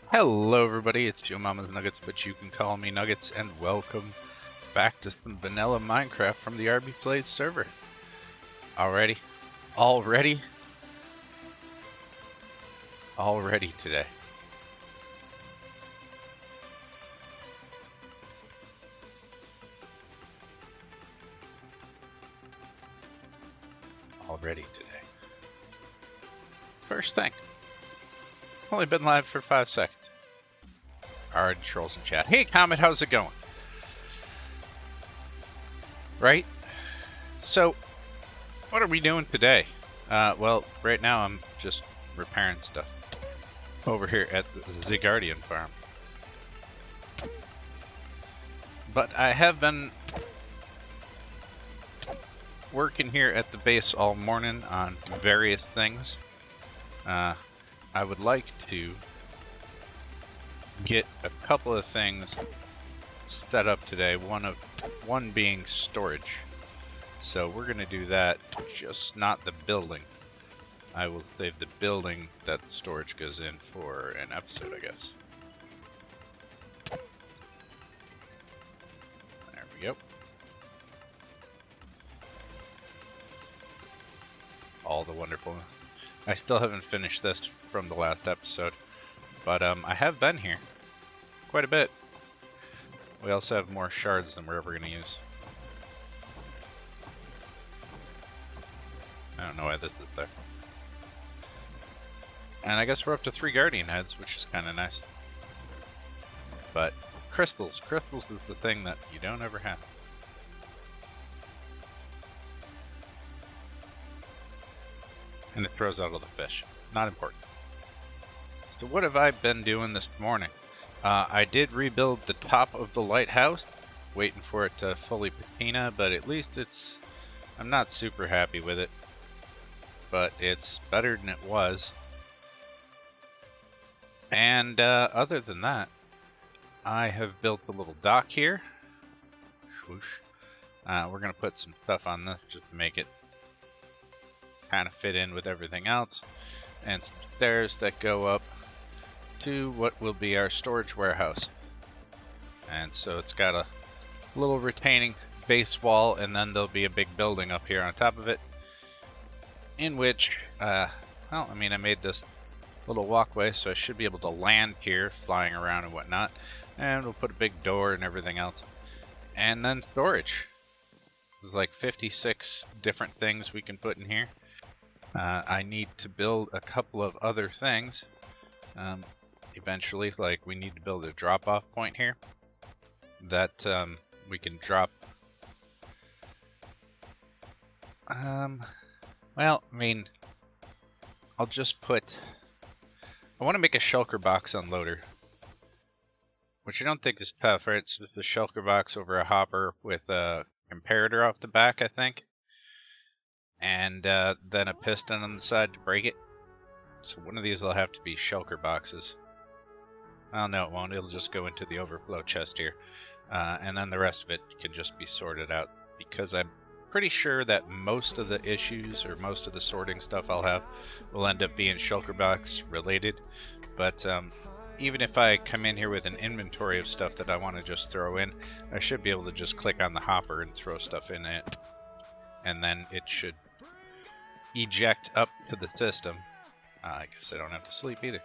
Hello everybody, it's Joe Mama's Nuggets, but you can call me Nuggets, and welcome back to some vanilla Minecraft from the RB Plays server. Already today. Already today. First thing, only been live for 5 seconds. Alright, trolls in chat. Hey Comet, how's it going? Right? So, what are we doing today? Well, right now I'm just repairing stuff over here at the Guardian farm. But I have been working here at the base all morning on various things. I would like to get a couple of things set up today, one being storage. So we're gonna do that, just not the building. I will save the building that the storage goes in for an episode, I guess. There we go. All the wonderful. I still haven't finished this from the last episode, but I have been here quite a bit. We also have more shards than we're ever going to use. I don't know why this is there. And I guess we're up to 3 guardian heads, which is kind of nice. But crystals is the thing that you don't ever have. And it throws out all the fish. Not important. So what have I been doing this morning? I did rebuild the top of the lighthouse, waiting for it to fully patina, but at least I'm not super happy with it, but it's better than it was. And other than that, I have built a little dock here. Swoosh. We're going to put some stuff on this just to make it kind of fit in with everything else, and stairs that go up to what will be our storage warehouse. And so it's got a little retaining base wall, and then there'll be a big building up here on top of it, in which well, I mean, I made this little walkway, so I should be able to land here flying around and whatnot, and we'll put a big door and everything else. And then storage. There's like 56 different things we can put in here. I need to build a couple of other things eventually. Like, we need to build a drop-off point here that we can drop. Well, I mean, I'll just put. I want to make a shulker box unloader, which I don't think is tough, right? It's just a shulker box over a hopper with a comparator off the back, I think. And then a piston on the side to break it. So one of these will have to be shulker boxes. Well, no, it won't. It'll just go into the overflow chest here. And then the rest of it can just be sorted out, because I'm pretty sure that most of the issues or most of the sorting stuff I'll have will end up being shulker box related. But even if I come in here with an inventory of stuff that I want to just throw in, I should be able to just click on the hopper and throw stuff in it. And then it should eject up to the system. I guess I don't have to sleep either.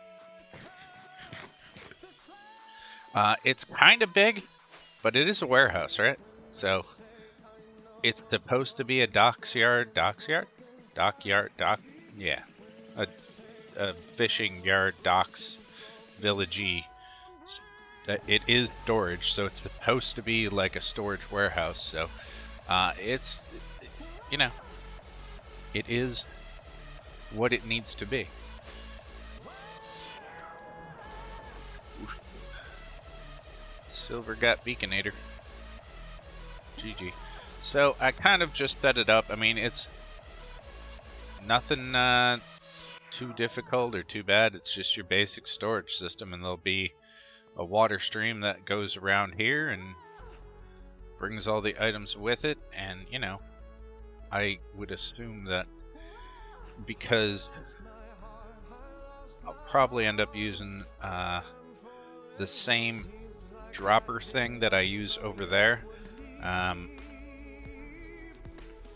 It's kind of big, but it is a warehouse, right? So it's supposed to be a dockyard, yeah, a fishing yard, docks, villagey. It is storage, so it's supposed to be like a storage warehouse. So it's, you know, it is what it needs to be. Silver got Beaconator. GG. So I kind of just set it up. I mean, it's nothing too difficult or too bad. It's just your basic storage system, and there'll be a water stream that goes around here and brings all the items with it. And, you know, I would assume that because I'll probably end up using the same dropper thing that I use over there,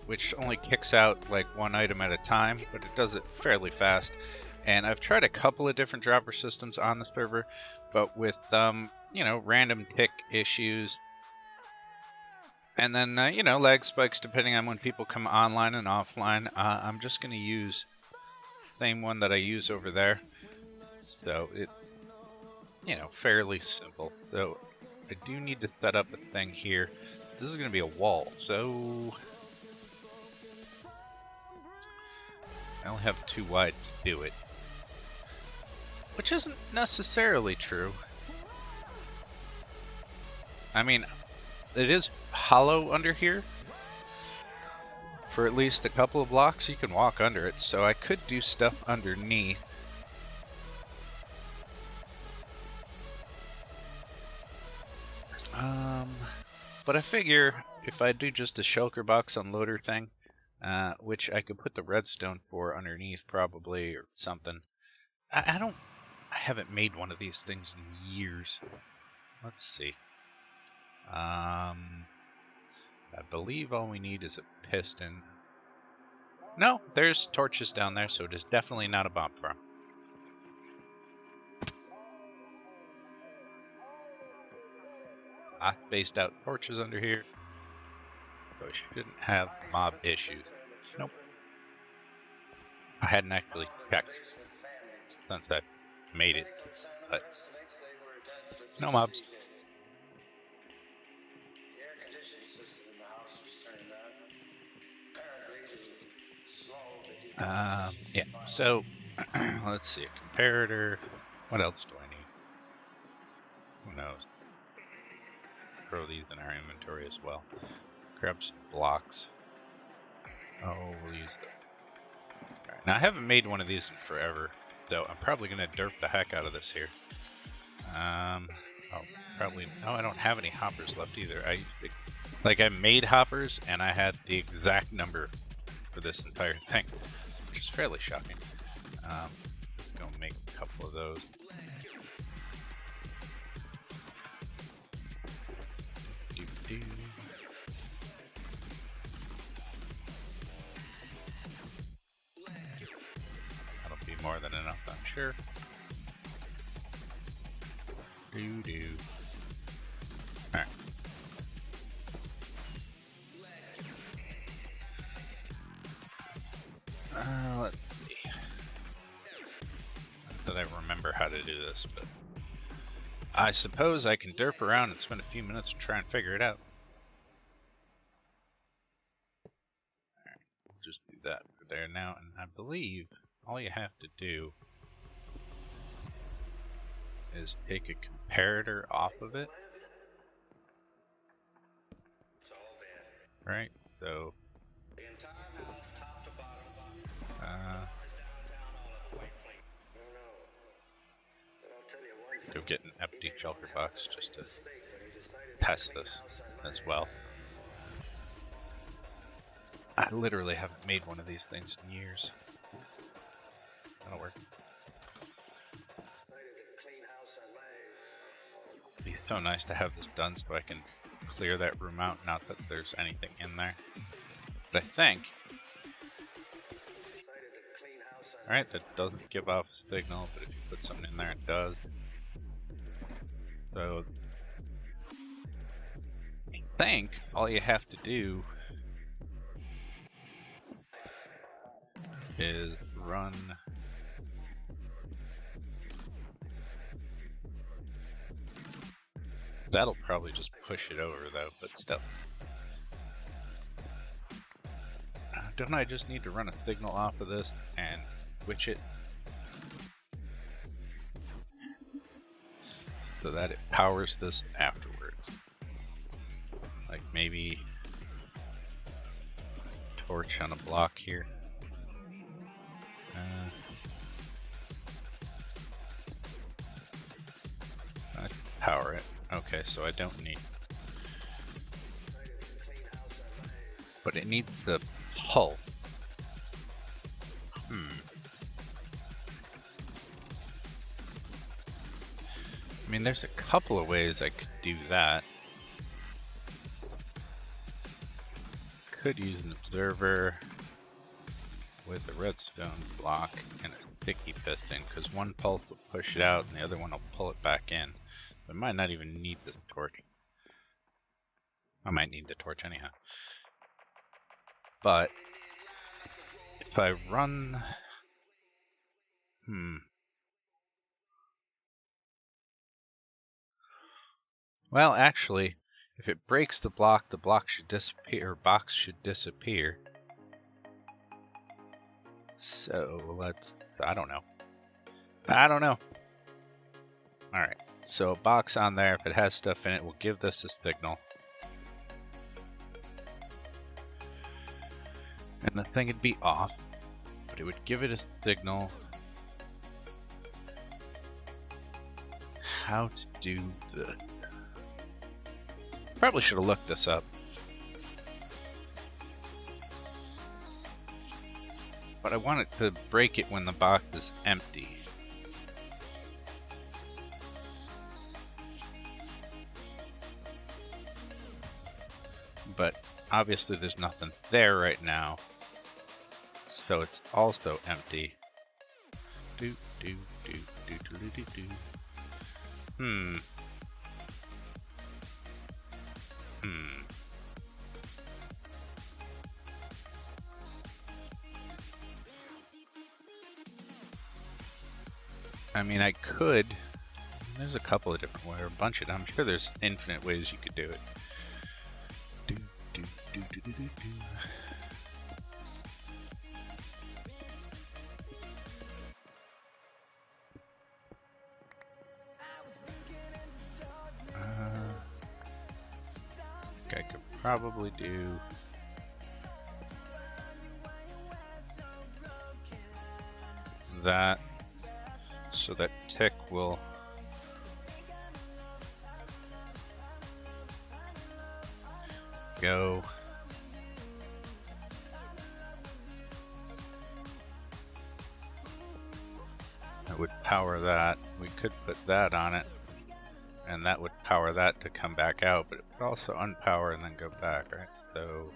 which only kicks out like one item at a time, but it does it fairly fast. And I've tried a couple of different dropper systems on the server, but with you know, random tick issues, and then you know, lag spikes depending on when people come online and offline, I'm just going to use the same one that I use over there. So it's, you know, fairly simple. So I do need to set up a thing here. This is going to be a wall, so I only have 2 wide to do it, which isn't necessarily true. I mean, it is hollow under here for at least a couple of blocks. You can walk under it, so I could do stuff underneath. But I figure if I do just a shulker box unloader thing, which I could put the redstone for underneath probably, or something. I haven't made one of these things in years. Let's see. I believe all we need is a piston. No, there's torches down there, so it is definitely not a bomb farm. I spaced out torches under here, so I shouldn't have mob issues. Nope. I hadn't actually checked since I made it, but no mobs. Yeah, so let's see, a comparator. What else do I need? Who knows? Throw these in our inventory as well. Grab some blocks. Oh, we'll use them. Alright, now I haven't made one of these in forever, so I'm probably gonna derp the heck out of this here. Oh, probably, no, I don't have any hoppers left either. I made hoppers and I had the exact number for this entire thing, which is fairly shocking. Gonna make a couple of those. That'll be more than enough, I'm sure. Alright. Let's see. Not that I remember how to do this, but I suppose I can derp around and spend a few minutes to try and figure it out. Alright, we'll just do that for there now, and I believe all you have to do is take a comparator off of it. Right, so go get an empty shulker box just to test this as well. I literally haven't made one of these things in years. That'll work. It'd be so nice to have this done so I can clear that room out, not that there's anything in there. But I think... Alright, that doesn't give off a signal, but if you put something in there, it does. So... I think all you have to do is run... That'll probably just push it over though, but still. Don't I just need to run a signal off of this and switch it so that it powers this afterwards? Like maybe torch on a block here. I power it. Okay, so I don't need... But it needs the hull. I mean, there's a couple of ways I could do that. Could use an observer with a redstone block and a sticky piston, because one pulse will push it out and the other one will pull it back in. I might not even need the torch. I might need the torch anyhow. But if I run... Well, actually, if it breaks the block should disappear, or box should disappear. So let's... I don't know. Alright, so a box on there, if it has stuff in it, will give this a signal. And the thing would be off, but it would give it a signal. How to do the... Probably should have looked this up. But I want it to break it when the box is empty. But obviously there's nothing there right now. So it's also empty. I mean, I could. There's a couple of different ways, or a bunch of them. I'm sure there's infinite ways you could do it. I could probably do that so that tick will go. That would power that. We could put that on it, and that would power that to come back out, but it would also unpower and then go back, right? So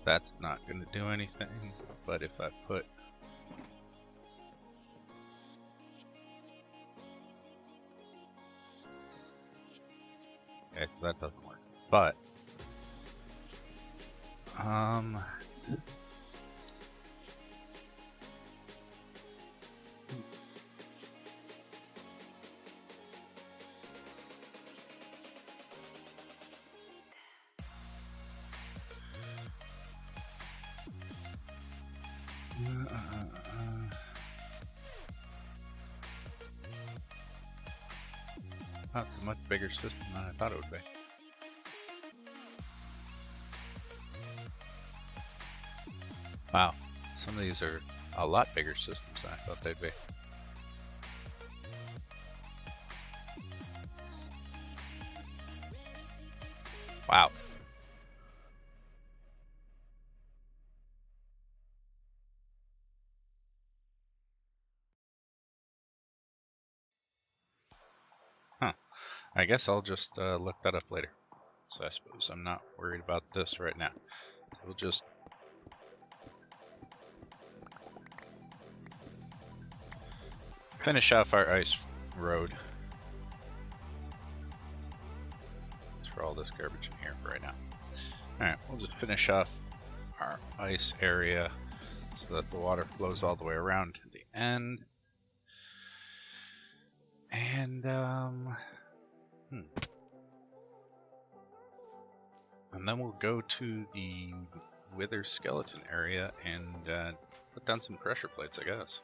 that's not going to do anything, but if I put okay, so that doesn't work. But that's a much bigger system than I thought it would be. Wow, some of these are a lot bigger systems than I thought they'd be. Wow. Huh. I guess I'll just look that up later. So I suppose I'm not worried about this right now. So we'll just finish off our ice road. Throw all this garbage in here for right now. Alright, we'll just finish off our ice area so that the water flows all the way around to the end. And and then we'll go to the Wither skeleton area and put down some pressure plates, I guess.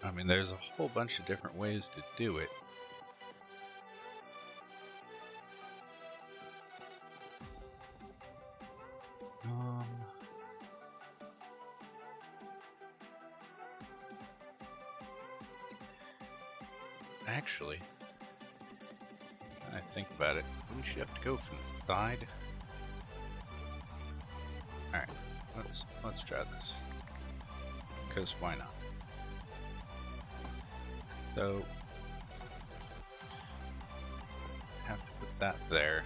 I mean, there's a whole bunch of different ways to do it. Actually, I think about it. Wouldn't you have to go from the side? Alright, let's try this. Because why not? So have to put that there.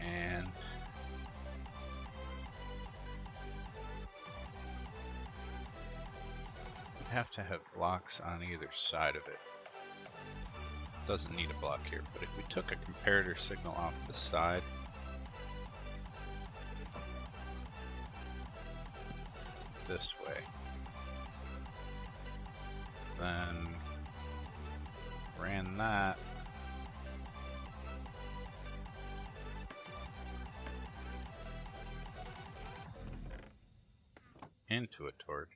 And have to have blocks on either side of it. Doesn't need a block here, but if we took a comparator signal off the side, this way, then ran that, into a torch.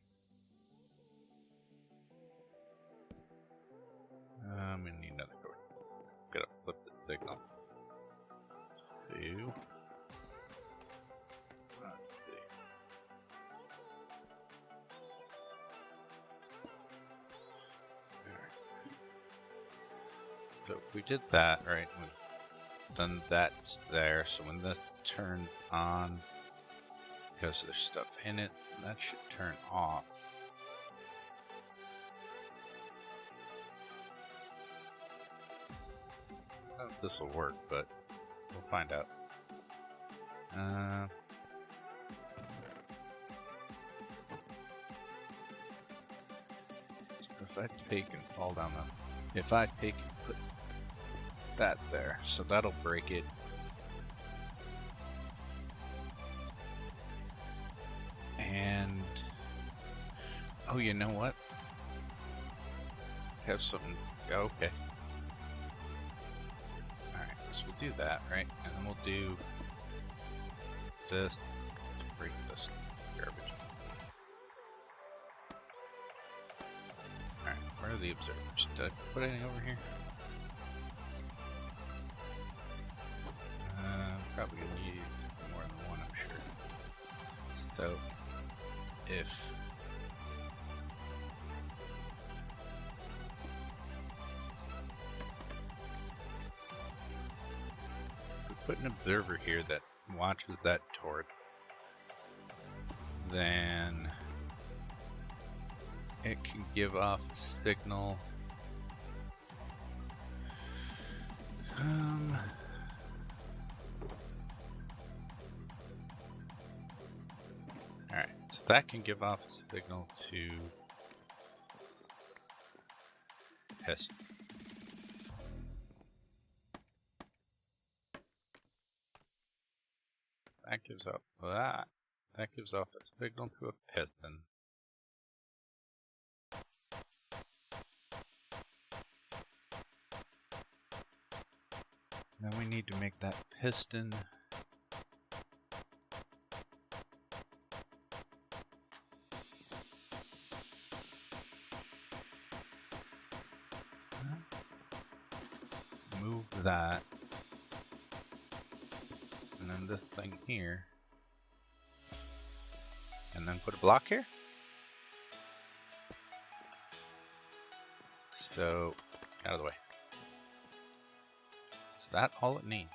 We need another torch. Gotta flip the signal. 2. So if we did that, right, then that's there. So when this turns on, because there's stuff in it, that should turn off. I don't know if this will work, but we'll find out. So if I take and fall down the... If I take and put that there, so that'll break it. And... Oh, you know what? Have something... Okay. Alright, so we'll do that, right? And then we'll do this to break this garbage. Alright, where are the observers? Did I put anything over here? Probably gonna need more than one, I'm sure. So, if we put an observer here that watches that torch, then it can give off a signal. Alright, so that can give off a signal to test. That gives off that. That gives off a signal to a piston. Then we need to make that piston move that, and then this thing here, and then put a block here. So, out of the way. Is that all it needs?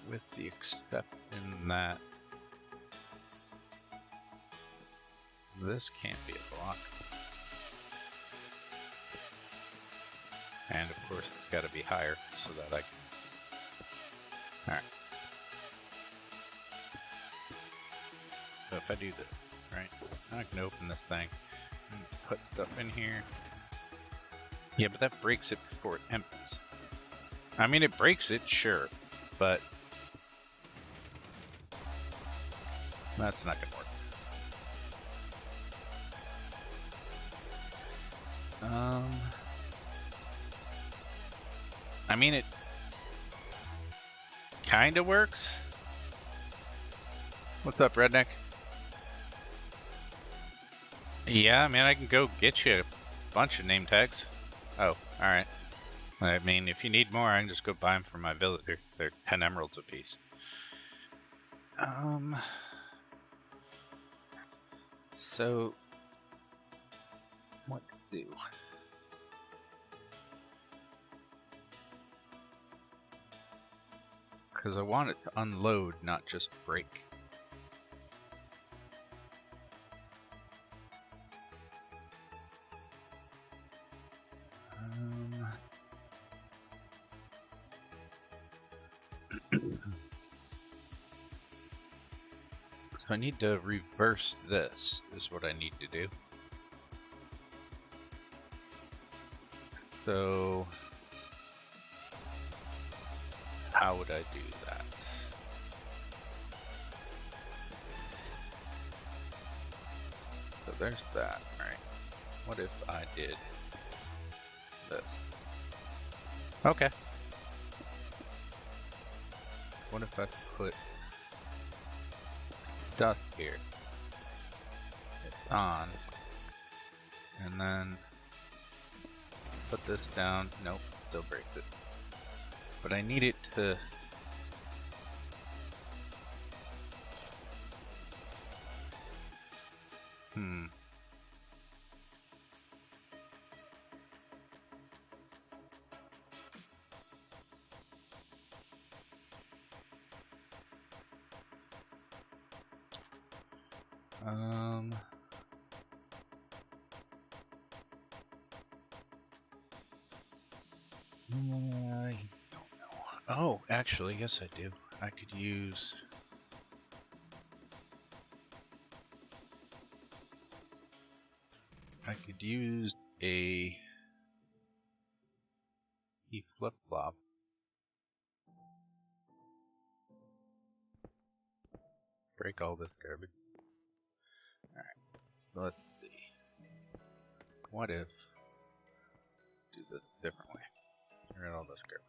With the exception that this can't be a block. And of course it's got to be higher so that I can... Alright. So if I do this, right, I can open this thing and put stuff in here. Yeah, but that breaks it before it empties. I mean, it breaks it, sure, but that's not gonna work. I mean, it kinda works. What's up, redneck? Yeah, I mean, I can go get you a bunch of name tags. Oh, alright. I mean, if you need more, I can just go buy them from my villager. They're 10 emeralds apiece. So what to do? Because I want it to unload, not just break. So I need to reverse this, is what I need to do. So how would I do that? So there's that, alright. What if I did this? Okay. What if I put stuff here? It's on. And then put this down. Nope, still breaks it. But I need it to... I don't know. Oh, actually, yes I do. I could use... a flip-flop. Break all this garbage. Alright, so let's see. What if... do this a different way. Get rid of all this garbage.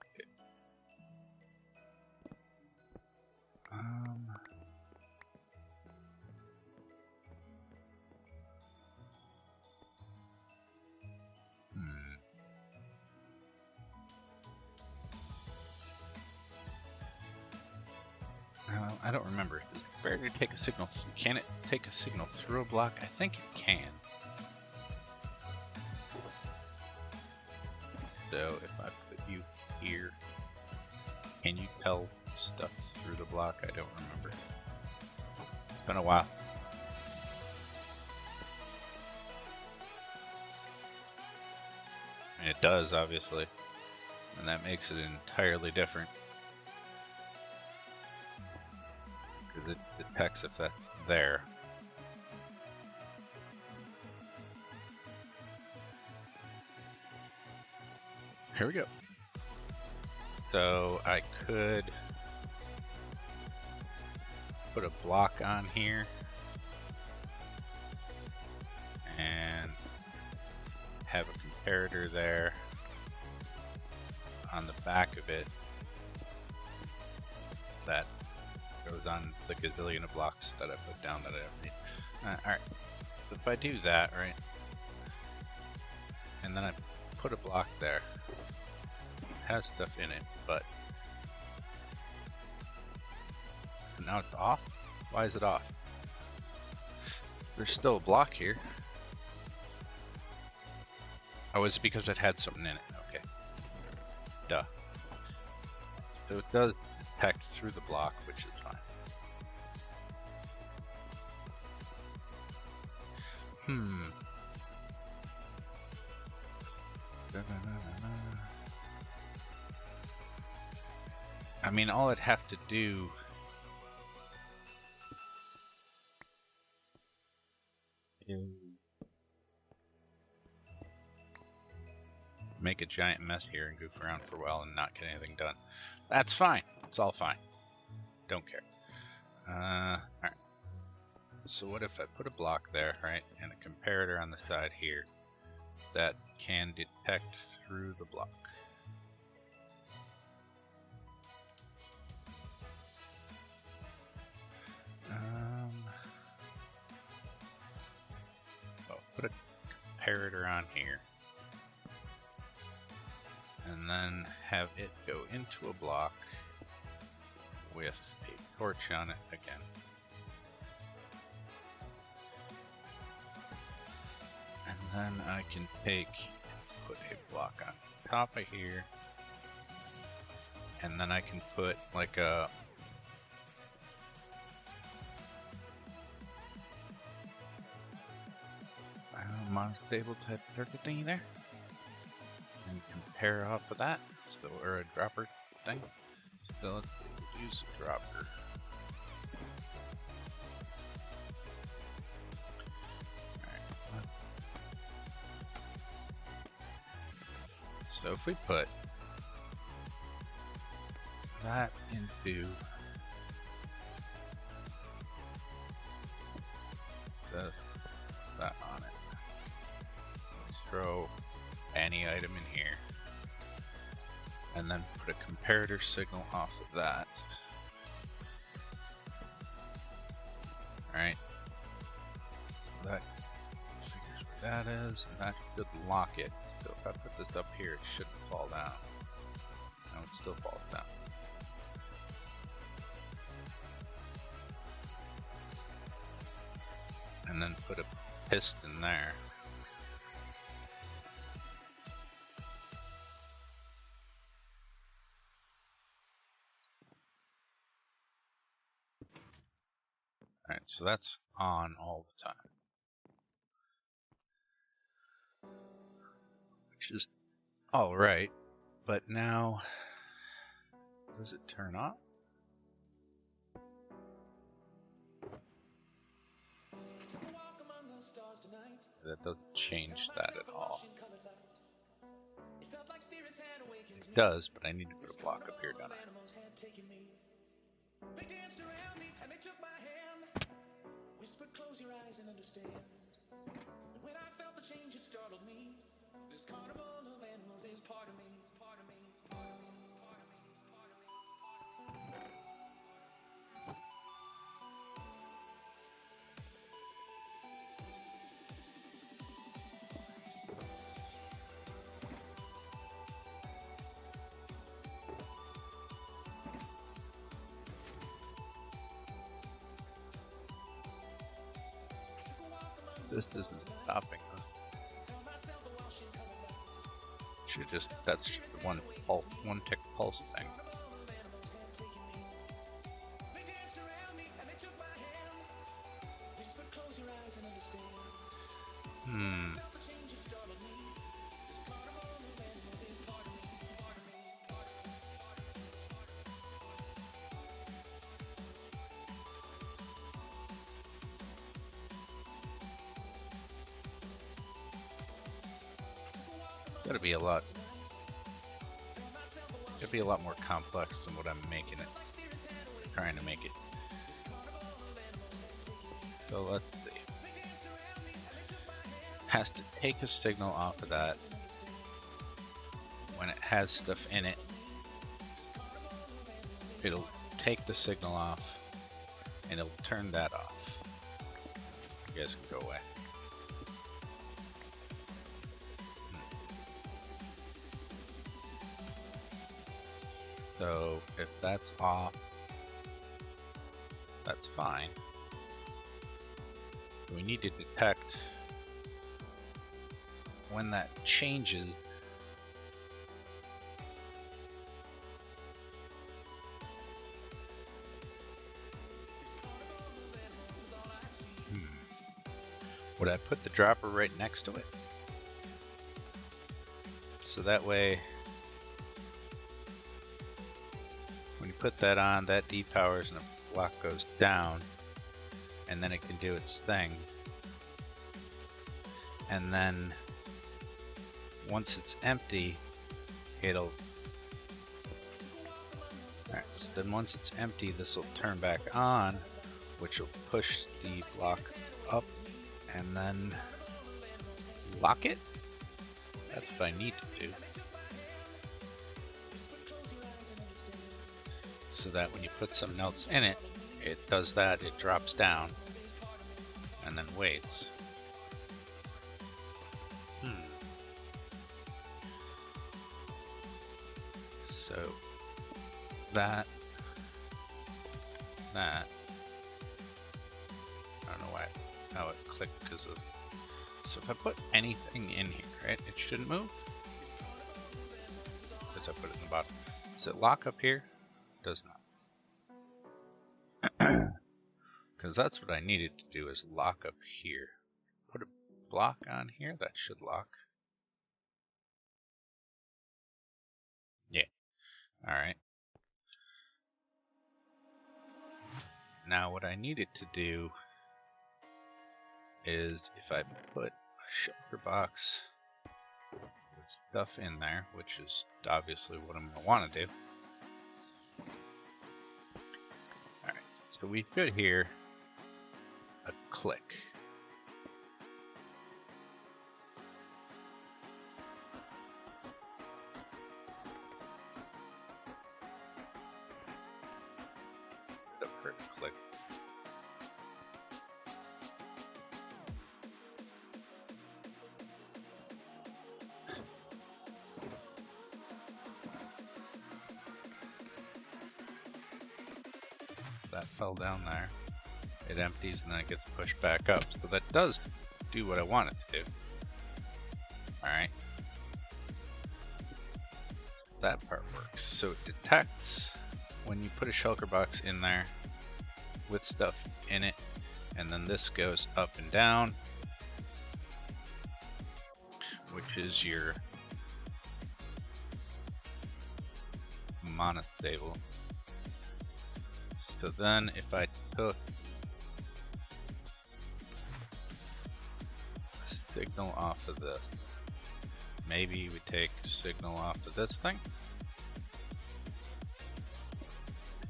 I don't remember. Does the barrier take a signal? Can it take a signal through a block? I think it can. So if I put you here, can you tell stuff through the block? I don't remember. It's been a while. And it does, obviously. And that makes it entirely different. Because it detects if that's there. Here we go. So I could put a block on here and have a comparator there on the back of it that goes on the gazillion of blocks that I put down that I don't need. Alright, so if I do that, right, and then I put a block there, it has stuff in it, but now it's off? Why is it off? There's still a block here. Oh, it's because it had something in it. Okay. Duh. So it does detect through the block, which is fine. I mean, all I'd have to do is make a giant mess here and goof around for a while and not get anything done. That's fine. It's all fine. Don't care. Alright. So what if I put a block there, right, and a comparator on the side here that can detect through the block? Oh, put a comparator on here. And then have it go into a block with a torch on it again. And then I can put a block on top of here, and then I can put like a monostable type circuit thingy there, and compare off of that. So, or a dropper thing. So let's use a dropper. Alright. So if we put that into that on it, let's throw any item in here, and then put a comparator signal off of that. Alright, so that figures where that is, and that should lock it. So if I put this up here, it shouldn't fall down. No, it still falls down. And then put a piston there. Alright, so that's on all the time. Which is alright, but now, does it turn off? That doesn't change that at all. It does, but I need to put a block up here, don't I? They danced around me and they took my hand, whispered, close your eyes and understand. And when I felt the change, it startled me. This carnival of animals is part of me, part of me, part of me, part of me, part of me. This isn't stopping, huh? Should just, that's just the one tick pulse thing. Gotta be a lot more complex than what I'm making it. Trying to make it. So let's see. Has to take a signal off of that when it has stuff in it. It'll take the signal off and it'll turn that off. You guys can go away. So if that's off, that's fine. We need to detect when that changes. Would I put the dropper right next to it? So that way, when you put that on, that depowers and the block goes down, and then it can do its thing. And then once it's empty, it'll... Alright, so then once it's empty, this will turn back on, which will push the block up and then lock it? That's what I need to do. So that when you put something else in it, it does that, it drops down, and then waits. So that that. I don't know why how it clicked because of. So if I put anything in here, right, it shouldn't move. Because I put it in the bottom. Does it lock up here? Does not. Because that's what I needed to do is lock up here. Put a block on here, that should lock. Yeah. Alright. Now what I needed to do is if I put a shulker box with stuff in there, which is obviously what I'm going to want to do. Alright, so we should hear a click. The first click. So that fell down there. It empties and then it gets pushed back up. So that does do what I want it to do. Alright. So that part works. So it detects when you put a shulker box in there with stuff in it, and then this goes up and down, which is your monostable. So then if I took a signal off of this, maybe we take a signal off of this thing.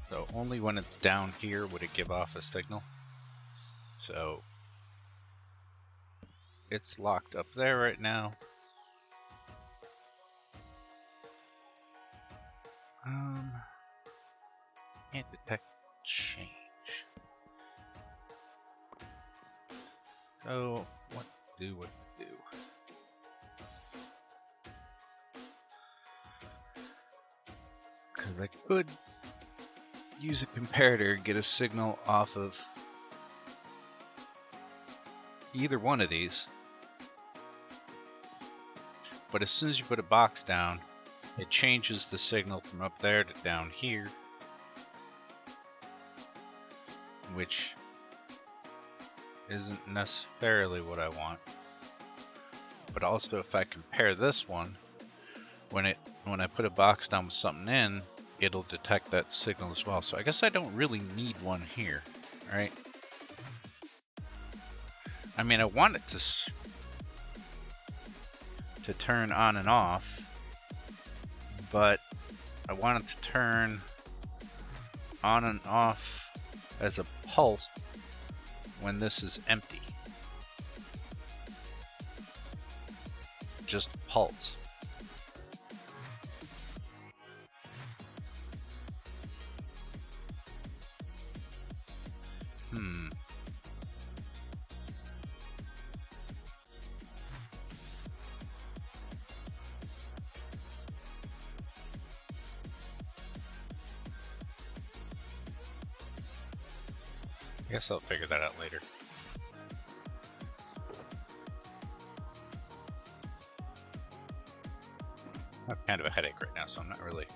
So only when it's down here would it give off a signal. So it's locked up there right now. Can't detect change. So what do? Because I could use a comparator and get a signal off of either one of these. But as soon as you put a box down, it changes the signal from up there to down here, which isn't necessarily what I want. But also if I compare this one, when I put a box down with something in, it'll detect that signal as well. So I guess I don't really need one here, right? I mean, I want it to turn on and off, but I want it to turn on and off as a pulse when this is empty. Just pulse. I guess I'll figure that out later. I have kind of a headache right now, so I'm not really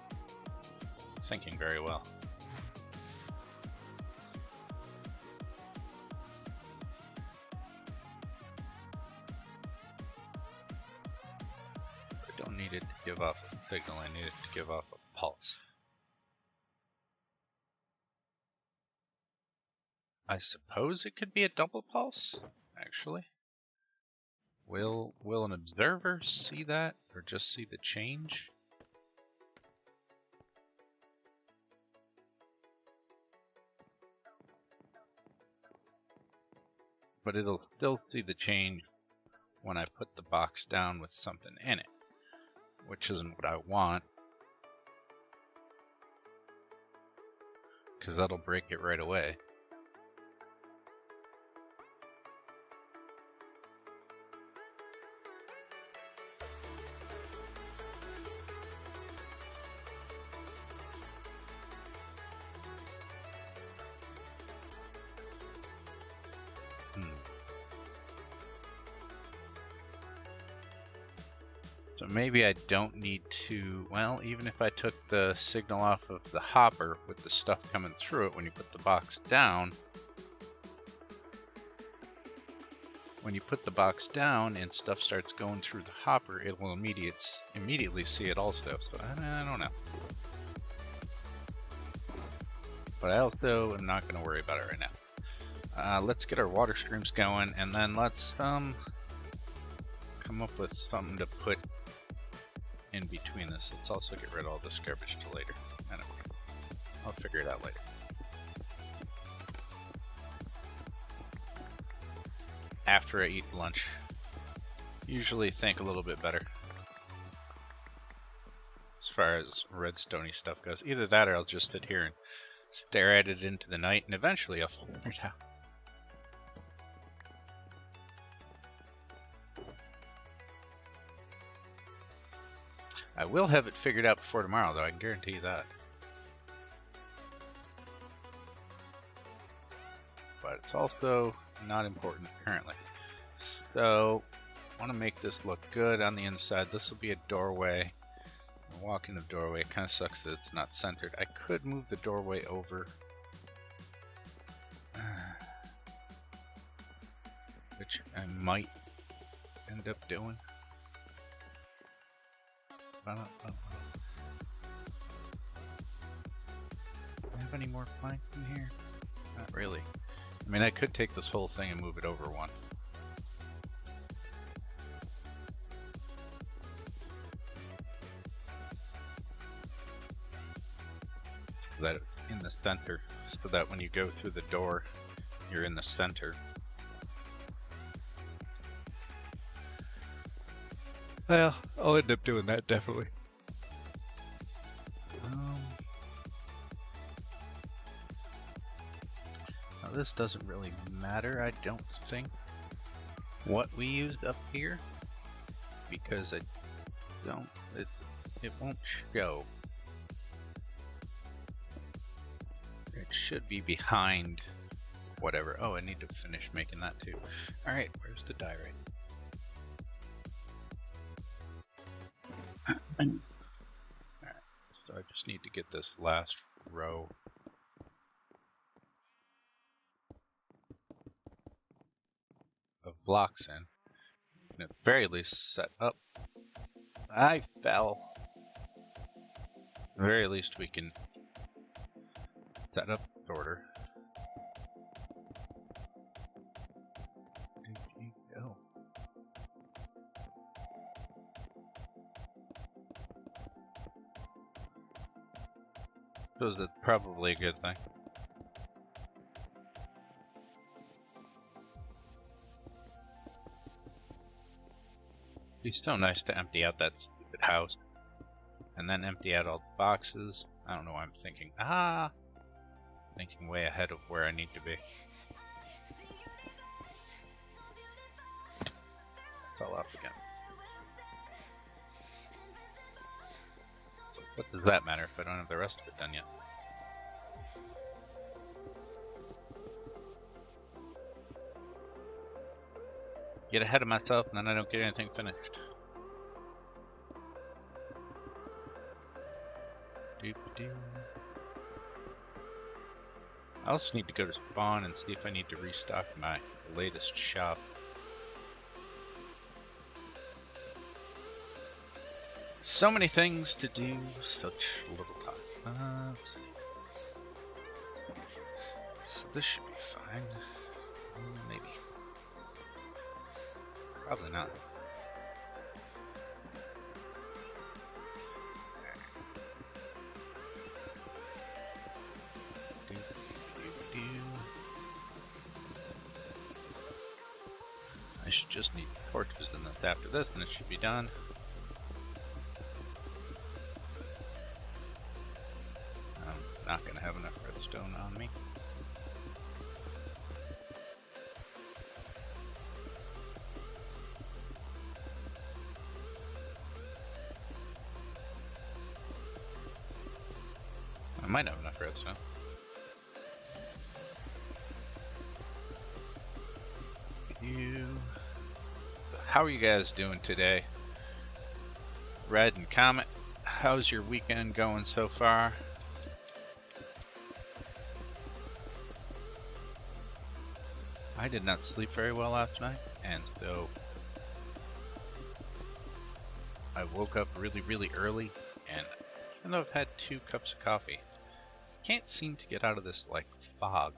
thinking very well. I don't need it to give off a signal, I need it to give off a pulse. I suppose it could be a double pulse, actually. Will an observer see that, or just see the change? But it'll still see the change when I put the box down with something in it, which isn't what I want, because that'll break it right away. So maybe I don't need to, well, even if I took the signal off of the hopper with the stuff coming through it when you put the box down, when you put the box down and stuff starts going through the hopper, it will immediately see it also. So I don't know. But I also am not going to worry about it right now. Let's get our water streams going, and then let's come up with something to put in between this. Let's also get rid of all this garbage till later. Anyway, I'll figure it out later. After I eat lunch. Usually think a little bit better as far as redstone-y stuff goes. Either that or I'll just sit here and stare at it into the night, and eventually I'll figure it out. I will have it figured out before tomorrow, though, I can guarantee you that. But it's also not important currently. So, I want to make this look good on the inside. This will be a doorway. I'll walk in the doorway. It kind of sucks that it's not centered. I could move the doorway over. Which I might end up doing. Do I have any more planks in here? Not really. I mean, I could take this whole thing and move it over one. So that it's in the center, so that when you go through the door, you're in the center. Well, I'll end up doing that, definitely. Now this doesn't really matter, I don't think, what we used up here, because it won't show. It should be behind whatever. Oh, I need to finish making that too. Alright, where's the diorite? Alright, so I just need to get this last row of blocks in, and at the very least set up. I fell. At the very least we can set up the order. There you go. Suppose that's probably a good thing. It'd be so nice to empty out that stupid house. And then empty out all the boxes. I don't know why I'm thinking. Thinking way ahead of where I need to be. Fell off again. So what does that matter if I don't have the rest of it done yet? Get ahead of myself and then I don't get anything finished. I also need to go to spawn and see if I need to restock my latest shop. So many things to do, such little time. Let's see. So this should be fine. Maybe. Probably not. I should just need torches and then after this and it should be done. I'm not going to have enough redstone on me. I might have enough redstone. How are you guys doing today? Red and Comet, how's your weekend going so far? I did not sleep very well last night, and so I woke up really early, and even though I've had 2 cups of coffee, can't seem to get out of this, like, fog.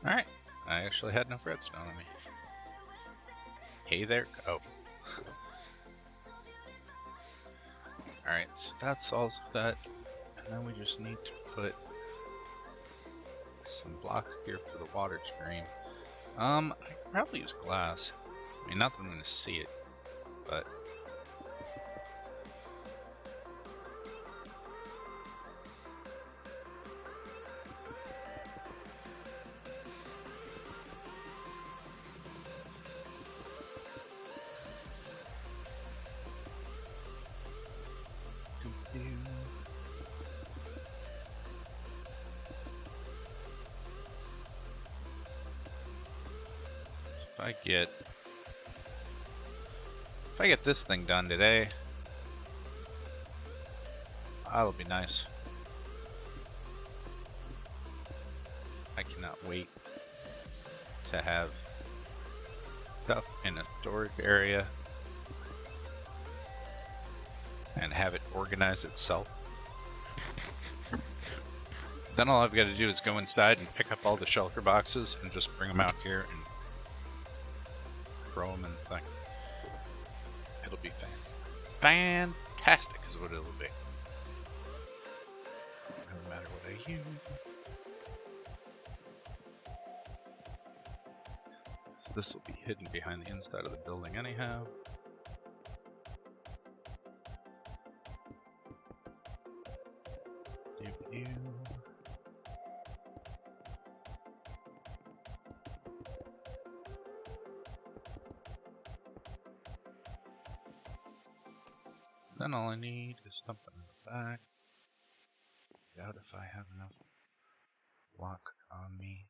Alright, I actually had enough redstone on me. Hey there. Oh. Alright, so that's all set. And then we just need to put some blocks here for the water stream. I could probably use glass. I mean, not that I'm going to see it, but... If I get this thing done today, that'll be nice. I cannot wait to have stuff in a storage area and have it organize itself. Then all I've got to do is go inside and pick up all the shulker boxes and just bring them out here and throw them in the thing. It'll be fantastic is what it'll be. No matter what I use. So this will be hidden behind the inside of the building anyhow. Then all I need is something in the back. Doubt if I have enough block on me.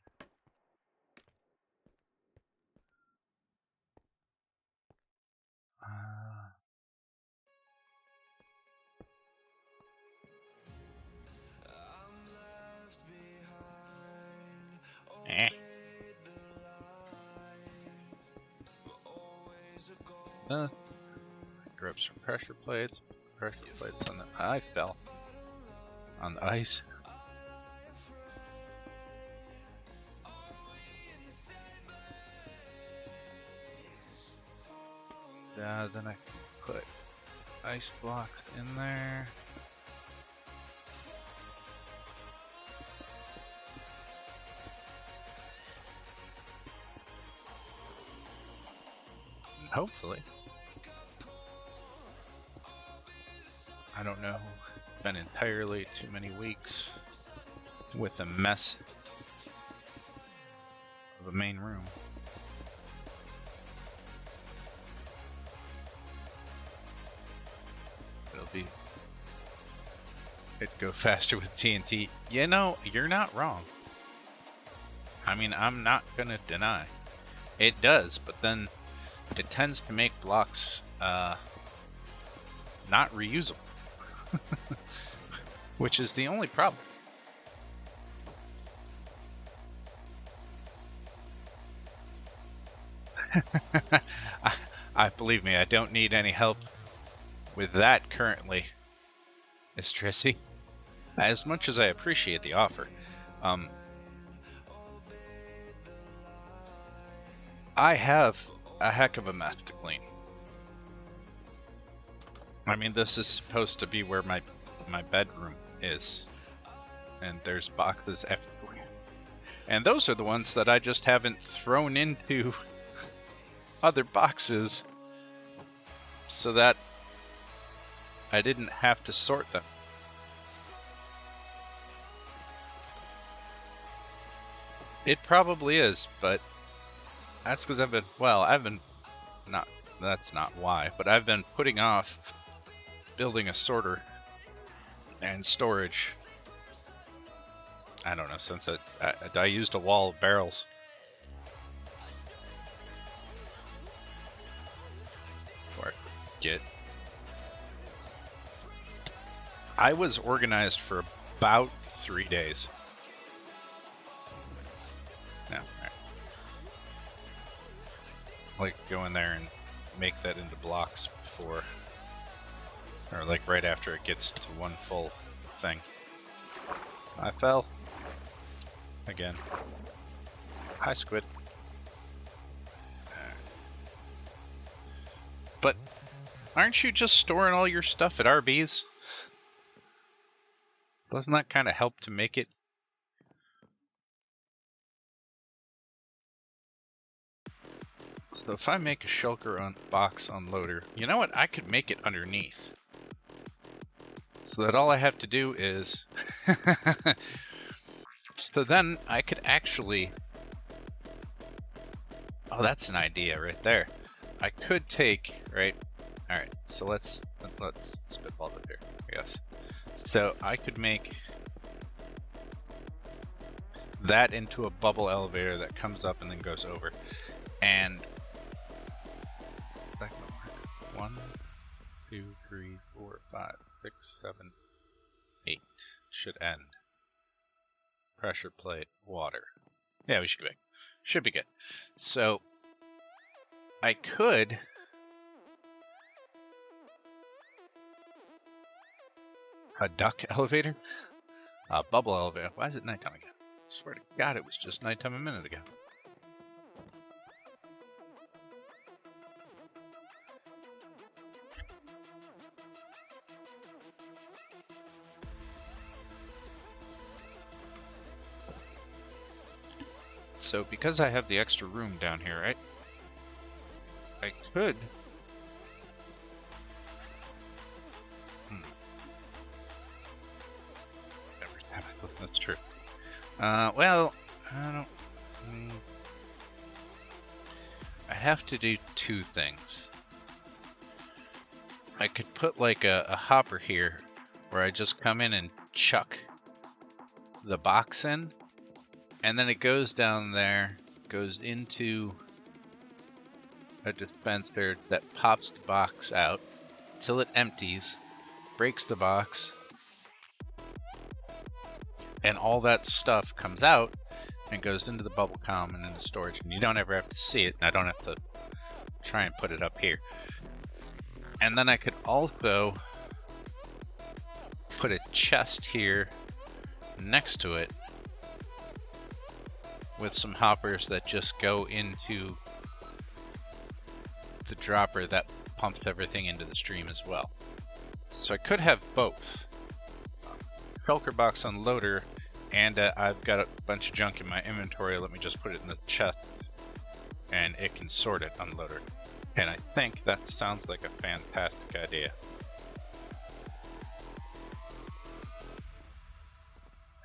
Grab some pressure plates. Pressure plates on the. I fell on the ice. Then I put ice blocks in there. And hopefully. I don't know, it's been entirely too many weeks with a mess of a main room. It'd go faster with TNT. You know, you're not wrong. I mean, I'm not gonna deny. It does, but then it tends to make blocks not reusable. Which is the only problem. I believe me, I don't need any help with that currently, Miss Trissy. As much as I appreciate the offer, I have a heck of a mess to clean. I mean, this is supposed to be where my bedroom is, and there's boxes everywhere. And those are the ones that I just haven't thrown into other boxes so that I didn't have to sort them. It probably is, but that's because that's not why, but I've been putting off building a sorter and storage I don't know, since I used a wall of barrels. Or get. I was organized for about 3 days. No, right. Like go in there and make that into blocks before, or like right after it gets to one full thing. I fell. Again. Hi, squid. But aren't you just storing all your stuff at RB's? Doesn't that kind of help to make it? So if I make a shulker box unloader, you know what? I could make it underneath. So that all I have to do is... So then I could actually... Oh, that's an idea right there. I could take, right? Alright, so let's spitball it here, I guess. So I could make that into a bubble elevator that comes up and then goes over. And... that can work. 1, 2, 3, 4, 5, 6, 7, 8. Should end. Pressure plate, water. Yeah, we should be good. Should be good. So I could a duck elevator? A bubble elevator. Why is it nighttime again? I swear to God, it was just nighttime a minute ago. So because I have the extra room down here, right? I could... That's true. Well, I don't... I have to do 2 things. I could put like a hopper here where I just come in and chuck the box in, and then it goes down there, goes into a dispenser that pops the box out till it empties, breaks the box, and all that stuff comes out and goes into the bubble column and into storage, and you don't ever have to see it, and I don't have to try and put it up here. And then I could also put a chest here next to it with some hoppers that just go into the dropper that pumps everything into the stream as well. So I could have both. Shulker box unloader, and I've got a bunch of junk in my inventory. Let me just put it in the chest and it can sort it unloader. And I think that sounds like a fantastic idea.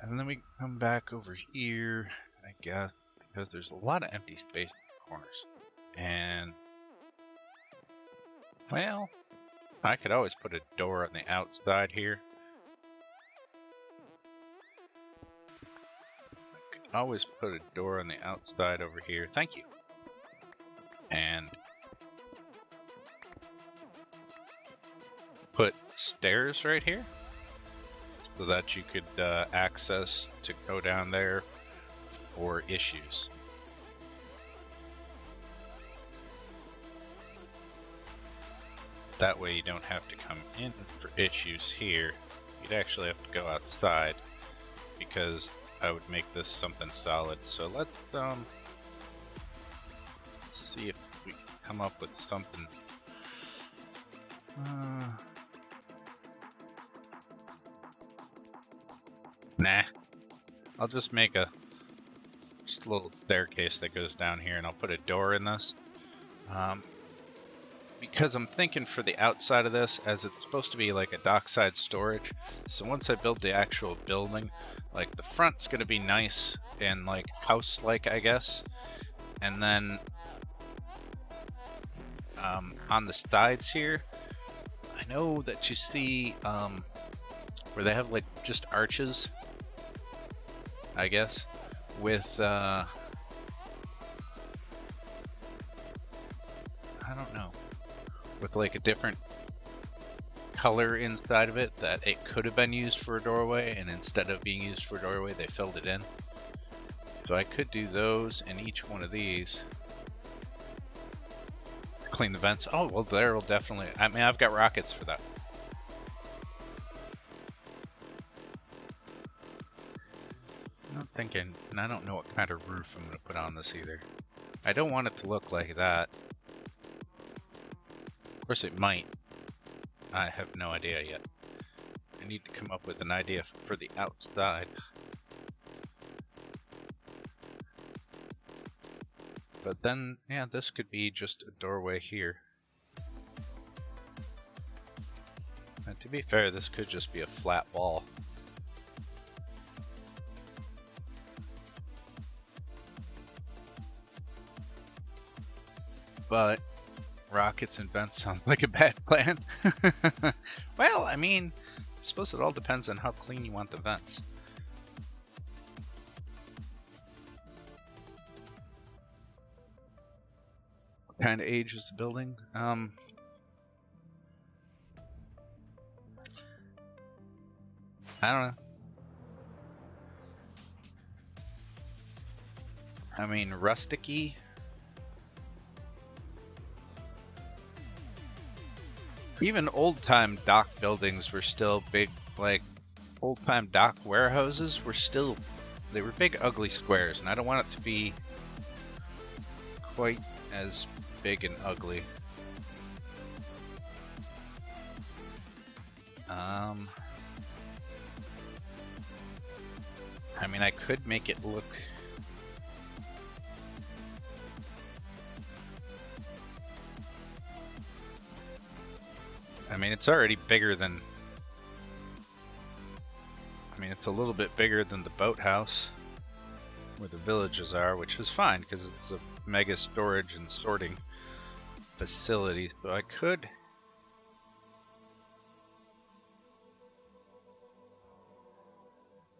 And then we come back over here, I guess, because there's a lot of empty space in the corners. And, well, I could always put a door on the outside here. I could always put a door on the outside over here. Thank you. And put stairs right here so that you could access to go down there for issues. That way you don't have to come in for issues here. You'd actually have to go outside because I would make this something solid. So let's see if we can come up with something. Nah. I'll just make a little staircase that goes down here, and I'll put a door in this. Because I'm thinking for the outside of this, as it's supposed to be like a dockside storage, so once I build the actual building, like the front's gonna be nice and like house-like, I guess, and then on the sides here, I know that you see where they have like just arches. I guess, with I don't know, with like a different color inside of it that it could have been used for a doorway, and instead of being used for a doorway, they filled it in. So I could do those in each one of these. Clean the vents. Oh, well, there'll definitely, I mean, I've got rockets for that. I'm thinking, and I don't know what kind of roof I'm going to put on this either. I don't want it to look like that. Of course it might. I have no idea yet. I need to come up with an idea for the outside. But then, yeah, this could be just a doorway here. And to be fair, this could just be a flat wall. But rockets and vents sounds like a bad plan. Well, I mean, I suppose it all depends on how clean you want the vents. What kind of age is the building? I don't know. I mean, rusticy. Even old-time dock buildings were still big, like old-time dock warehouses were still, they were big ugly squares, and I don't want it to be quite as big and ugly. I mean, I could make it look I mean, it's already bigger than, I mean, it's a little bit bigger than the boathouse where the villages are, which is fine because it's a mega storage and sorting facility. So I could,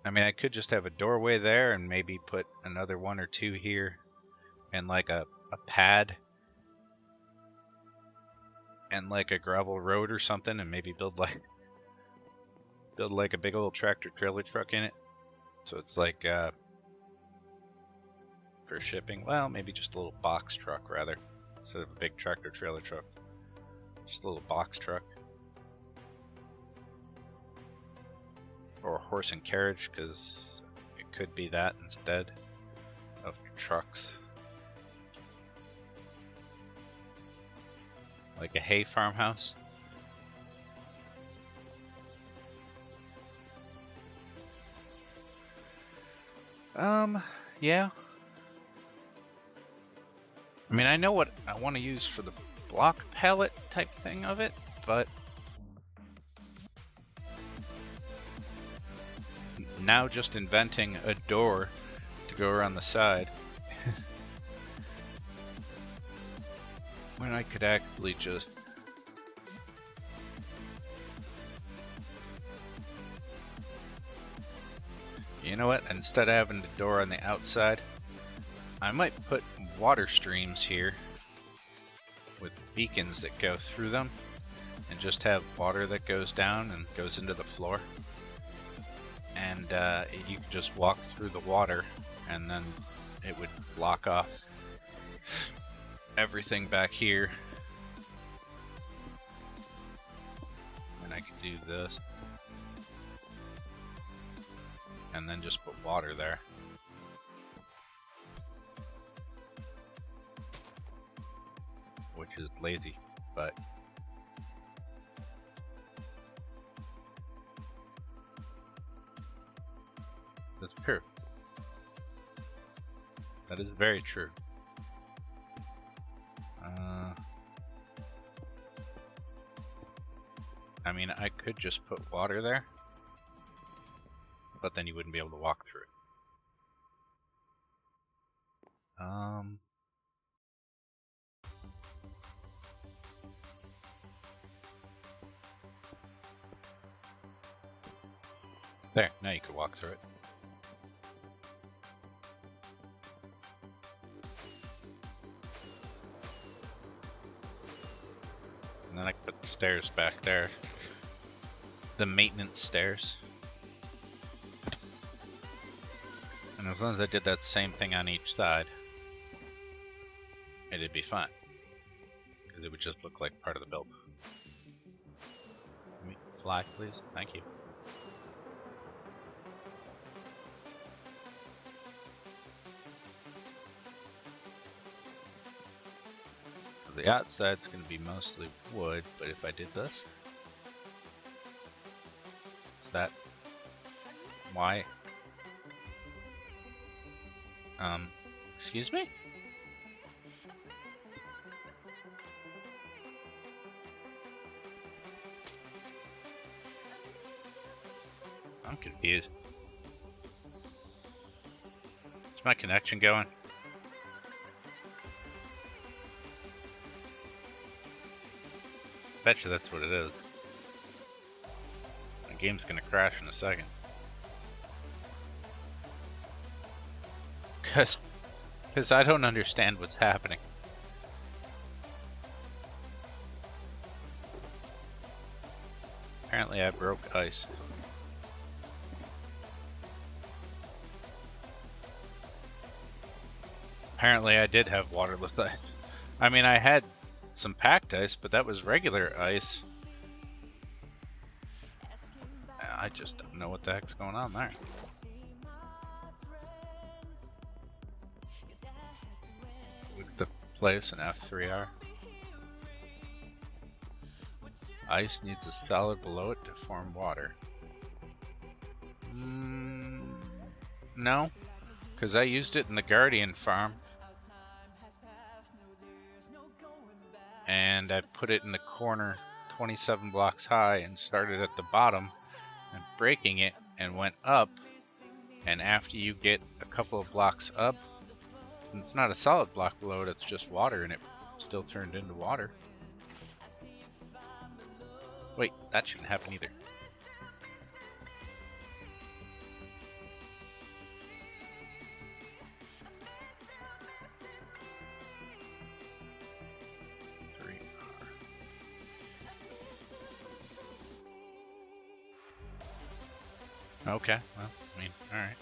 I mean, I could just have a doorway there and maybe put another one or two here and like a pad and like a gravel road or something, and maybe build like a big old tractor trailer truck in it, so it's like for shipping. Well, maybe just a little box truck rather, instead of a big tractor trailer truck, just a little box truck, or a horse and carriage, because it could be that instead of trucks. Like a hay farmhouse. Yeah. I mean, I know what I want to use for the block pallet type thing of it, but now just inventing a door to go around the side when I could actually just you know what, instead of having the door on the outside, I might put water streams here with beacons that go through them and just have water that goes down and goes into the floor, and you can just walk through the water and then it would block off everything back here, and I could do this and then just put water there. Which is lazy, but that's true. That is very true. I mean, I could just put water there, but then you wouldn't be able to walk through it. There, now you can walk through it. and then I can put the stairs back there. The maintenance stairs. And as long as I did that same thing on each side, it'd be fine. Because it would just look like part of the build. Let me fly, please. Thank you. The outside's going to be mostly wood, but if I did this, is that why? Excuse me? I'm confused. Is my connection going? Bet you that's what it is. The game's gonna crash in a second. Cause I don't understand what's happening. Apparently I broke ice. Apparently I did have waterless ice. I mean, I had some packed ice, but that was regular ice. I just don't know what the heck's going on there. Look at the place in F3R. Ice needs a solid below it to form water. No, because I used it in the Guardian farm. And I put it in the corner 27 blocks high and started at the bottom and breaking it and went up, and after you get a couple of blocks up, it's not a solid block below it, it's just water, and it still turned into water. Wait, that shouldn't happen either. Okay, well, I mean, alright.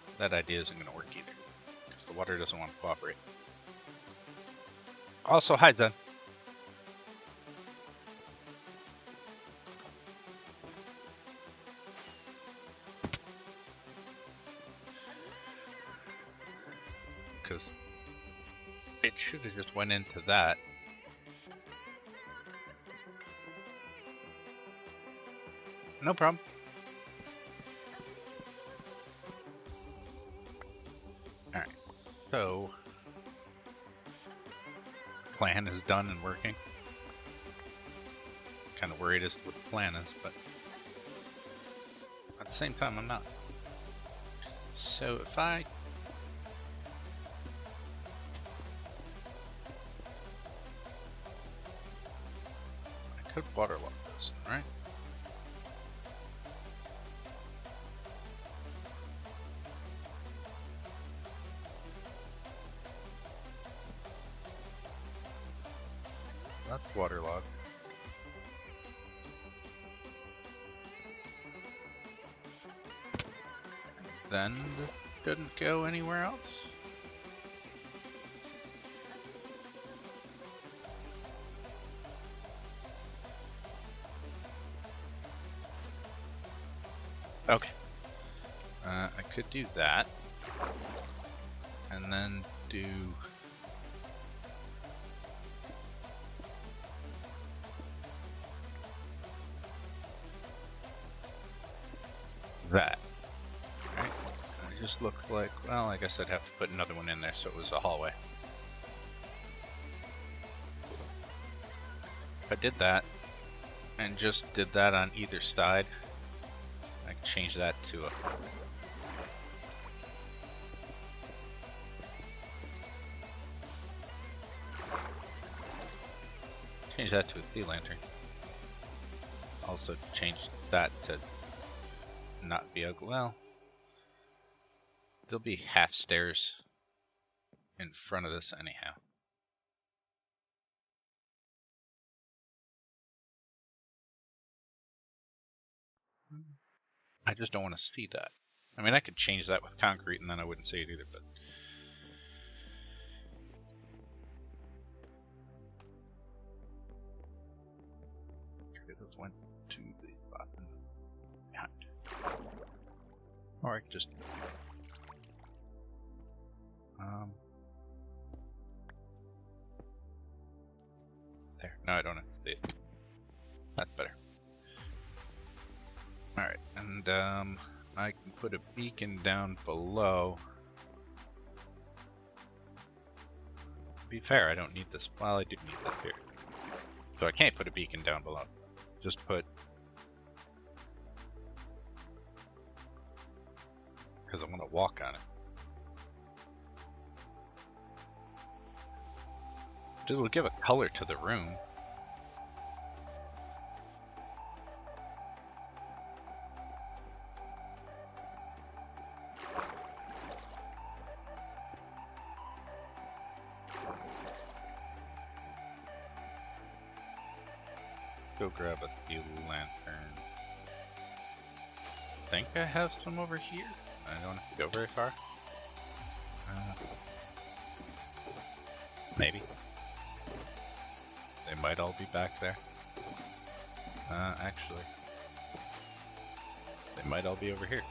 So that idea isn't going to work either, because the water doesn't want to cooperate. Also, hi, Zen. Because it should have just went into that. No problem. Alright, so plan is done and working. Kind of worried as to what the plan is, but at the same time I'm not. So if I could waterlock this, right? That's waterlogged. Then this couldn't go anywhere else. Okay. I could do that. And then do that. Right? It just looked like, well, I guess I'd have to put another one in there so it was a hallway. If I did that, and just did that on either side, I can change that to a... change that to a sea lantern. Also change that to not be ugly. Well, there'll be half stairs in front of this anyhow. I just don't want to see that. I mean, I could change that with concrete and then I wouldn't see it either, but... Those went to the bottom behind. Or I could just... There. No, I don't have to see it. That's better. Alright, and I can put a beacon down below. To be fair, I don't need this. Well, I do need that here. So I can't put a beacon down below. Just put... Because I'm going to walk on it. It'll give a color to the room. Go grab a fuel lantern. I think I have some over here. I don't have to go very far. Maybe. They might all be back there. Actually. They might all be over here.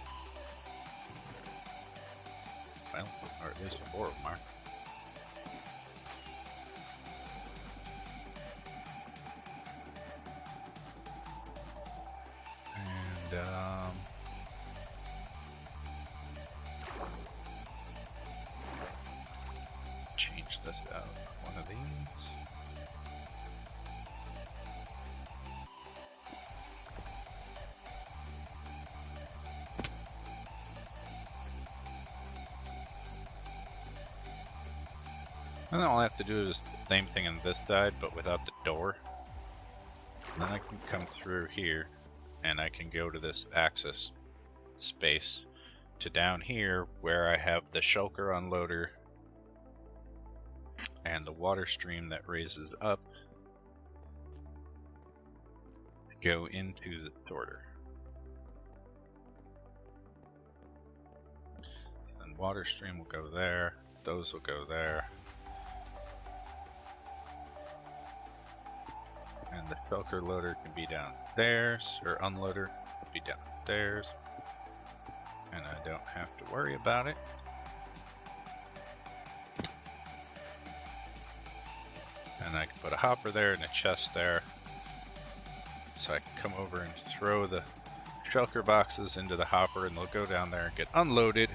Well, or at least 4 of them are. Change this out of one of these. And then all I have to do is the same thing on this side, but without the door. And then I can come through here, and I can go to this access space to down here where I have the shulker unloader and the water stream that raises up to go into the sorter. So then water stream will go there, those will go there. And the shulker loader can be downstairs, or unloader can be downstairs. And I don't have to worry about it. And I can put a hopper there and a chest there. So I can come over and throw the shulker boxes into the hopper and they'll go down there and get unloaded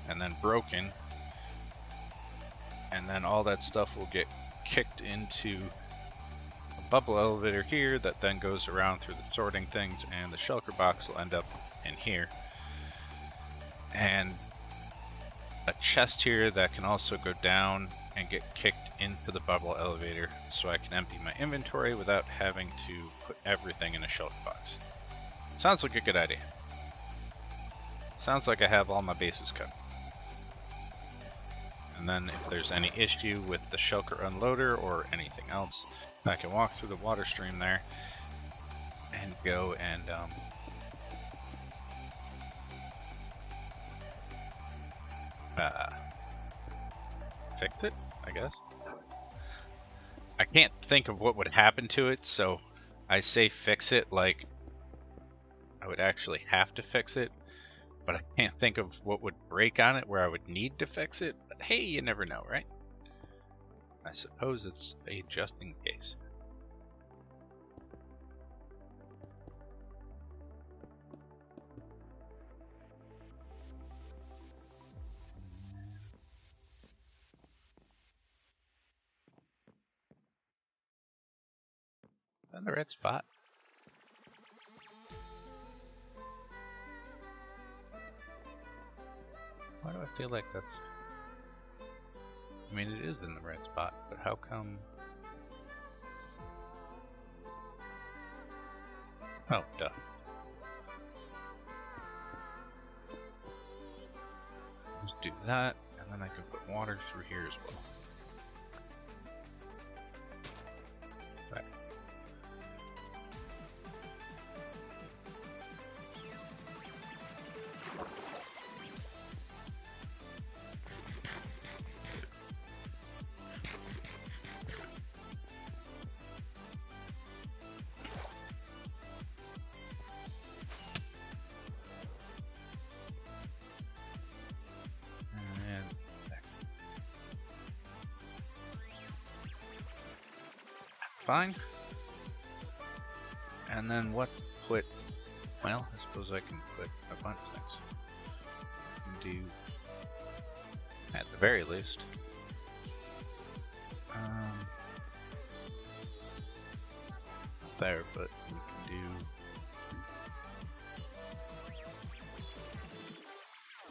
and then broken. And then all that stuff will get kicked into a bubble elevator here that then goes around through the sorting things, and the shulker box will end up in here. And a chest here that can also go down and get kicked into the bubble elevator, so I can empty my inventory without having to put everything in a shulker box. Sounds like a good idea. Sounds like I have all my bases covered. And then if there's any issue with the shulker unloader or anything else, I can walk through the water stream there and go and fix it, I guess. I can't think of what would happen to it, so I say fix it like I would actually have to fix it, but I can't think of what would break on it where I would need to fix it. But hey, you never know, right? I suppose it's a just in case. On the red spot. Why do I feel like that's... I mean, it is in the red spot, but how come... Oh, duh. Just do that, and then I can put water through here as well. Right. Fine. And then what put, well, I suppose I can put a bunch of things. Do, at the very least, there, but we can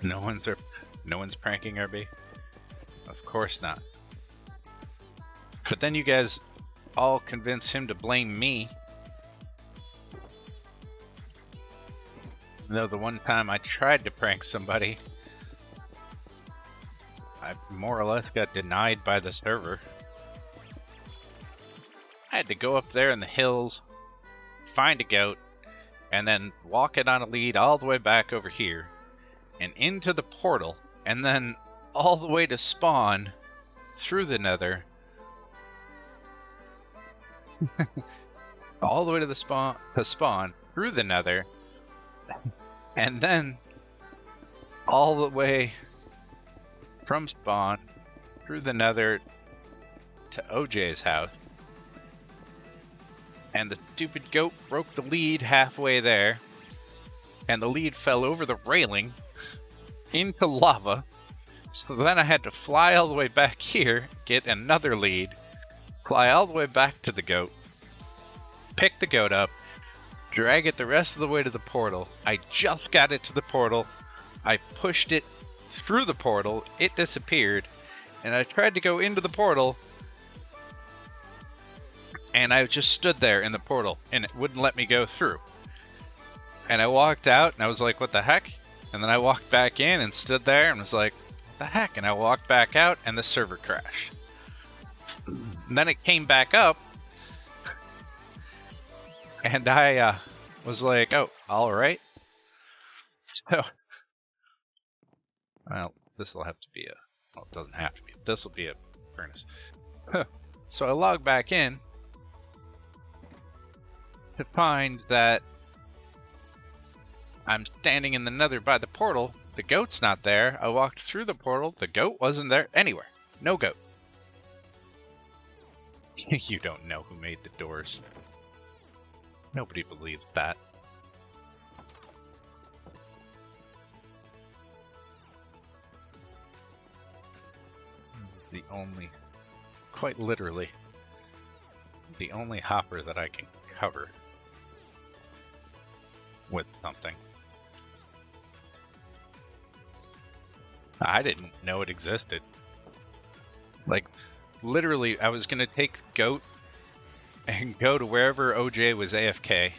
do, no one's pranking RB? Of course not. But then you guys all convince him to blame me. Though the one time I tried to prank somebody, I more or less got denied by the server. I had to go up there in the hills, find a goat, and then walk it on a lead all the way back over here, and into the portal, and then all the way to spawn through the nether. All the way to the spawn through the nether, and then all the way from spawn through the nether to OJ's house. And the stupid goat broke the lead halfway there, and the lead fell over the railing into lava. So then I had to fly all the way back here, get another lead, fly all the way back to the goat, pick the goat up, drag it the rest of the way to the portal. I just got it to the portal. I pushed it through the portal. It disappeared. And I tried to go into the portal. And I just stood there in the portal. And it wouldn't let me go through. And I walked out and I was like, what the heck? And then I walked back in and stood there and was like, what the heck? And I walked back out and the server crashed. And then it came back up. And I was like, oh, all right. So, well, this will have to be well, it doesn't have to be. This will be a furnace. So I log back in to find that I'm standing in the nether by the portal. The goat's not there. I walked through the portal. The goat wasn't there anywhere. No goat. You don't know who made the doors. Nobody believes that. The only, quite literally, the only hopper that I can cover with something. I didn't know it existed. Like, literally, I was gonna take the goat and go to wherever OJ was AFK.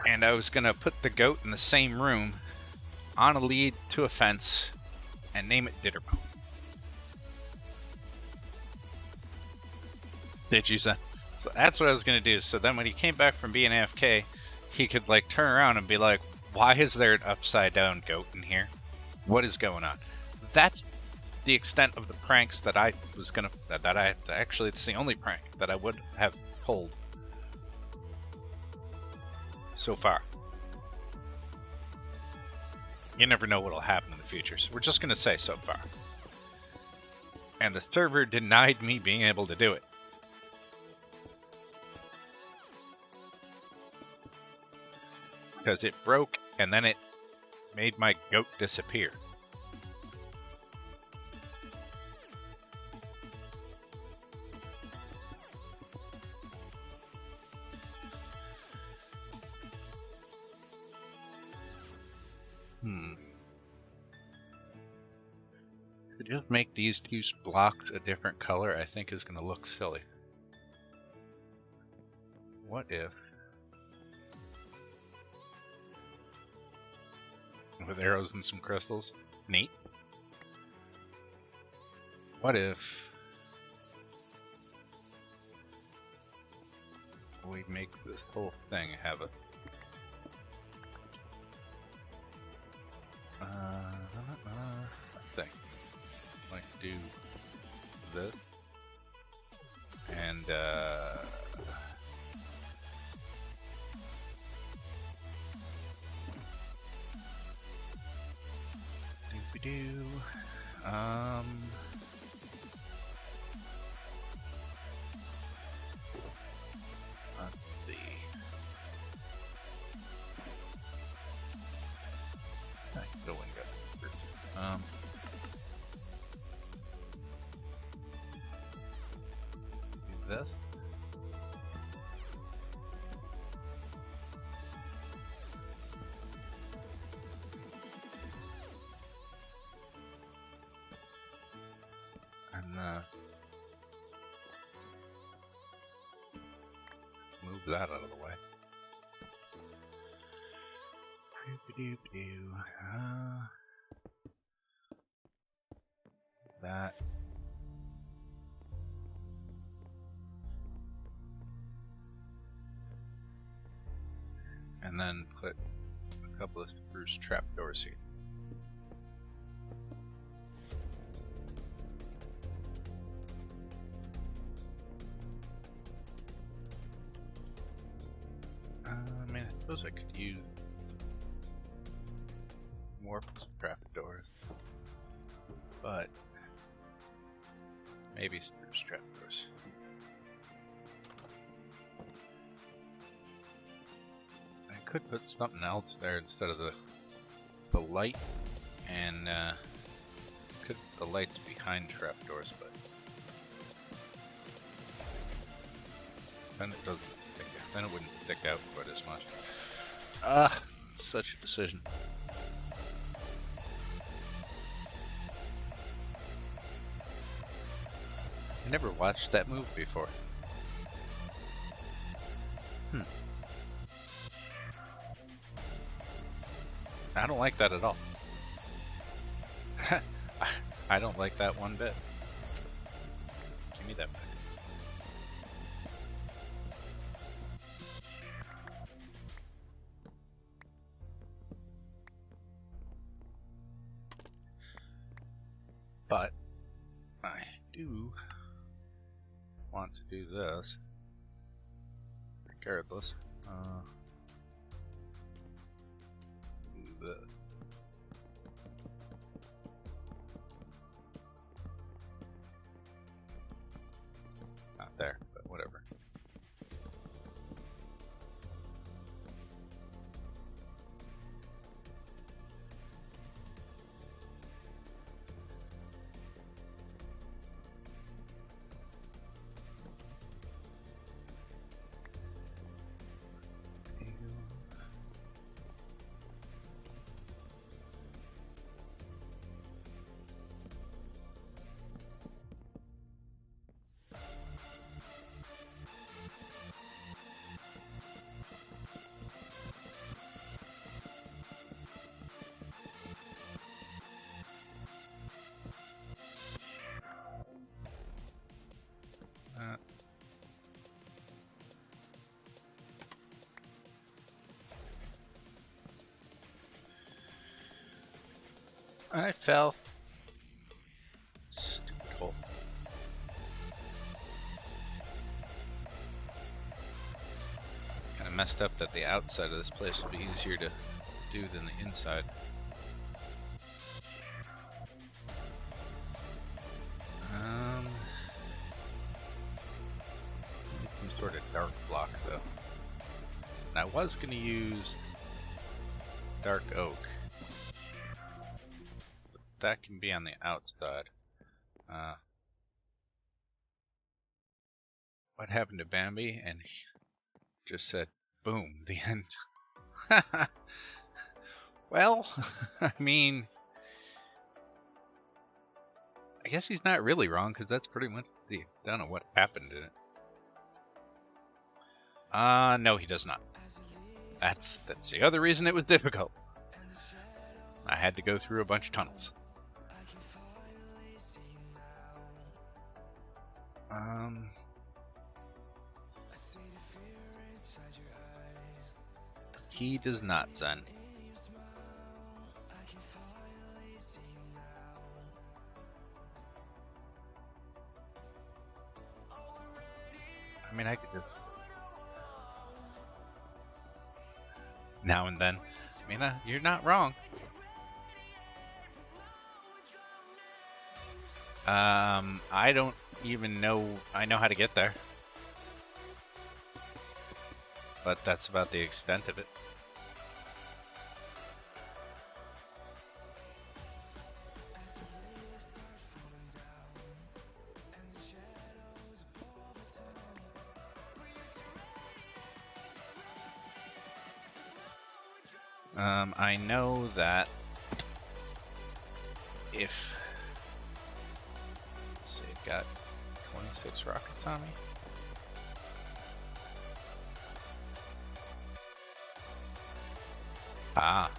And I was gonna put the goat in the same room on a lead to a fence and name it Ditterbone. Did you say? So that's what I was gonna do. So then when he came back from being AFK, he could like turn around and be like, why is there an upside down goat in here? What is going on? That's the extent of the pranks that I was gonna, that I actually, it's the only prank that I would have pulled so far. You never know what'll happen in the future, so we're just gonna say so far. And the server denied me being able to do it. Because it broke and then it made my goat disappear. To just make these two blocks a different color, I think is going to look silly. What if with arrows and some crystals. Neat. What if we make this whole thing have a thing? Like do this and doobie-doo. Let's see. No one got do this. And move that out of the way. Doop-a-doop-doo. That. And then put a couple of spruce trapdoors here. I mean, I suppose I could use more trapdoors, but maybe spruce trapdoors. I could put something else there instead of the light, and could the lights behind trapdoors, but then it doesn't stick. Then it wouldn't stick out quite as much. Ah, such a decision. I never watched that move before. I don't like that at all. I don't like that one bit. Give me that back. But I do want to do this regardless. Do this. Not there, but whatever. I fell. Stupid hole. Kind of messed up that the outside of this place would be easier to do than the inside. Need some sort of dark block though. And I was going to use dark oak. That can be on the outside. What happened to Bambi? And he just said, boom, the end. Well, I mean, I guess he's not really wrong, because that's pretty much the extent of what happened in it. No, he does not. That's the other reason it was difficult. I had to go through a bunch of tunnels. He does not, son. I mean, I could just... Now and then. I mean, you're not wrong. I don't even know... I know how to get there. But that's about the extent of it. I know that if... Let's see, I've got 26 rockets on me. Ah.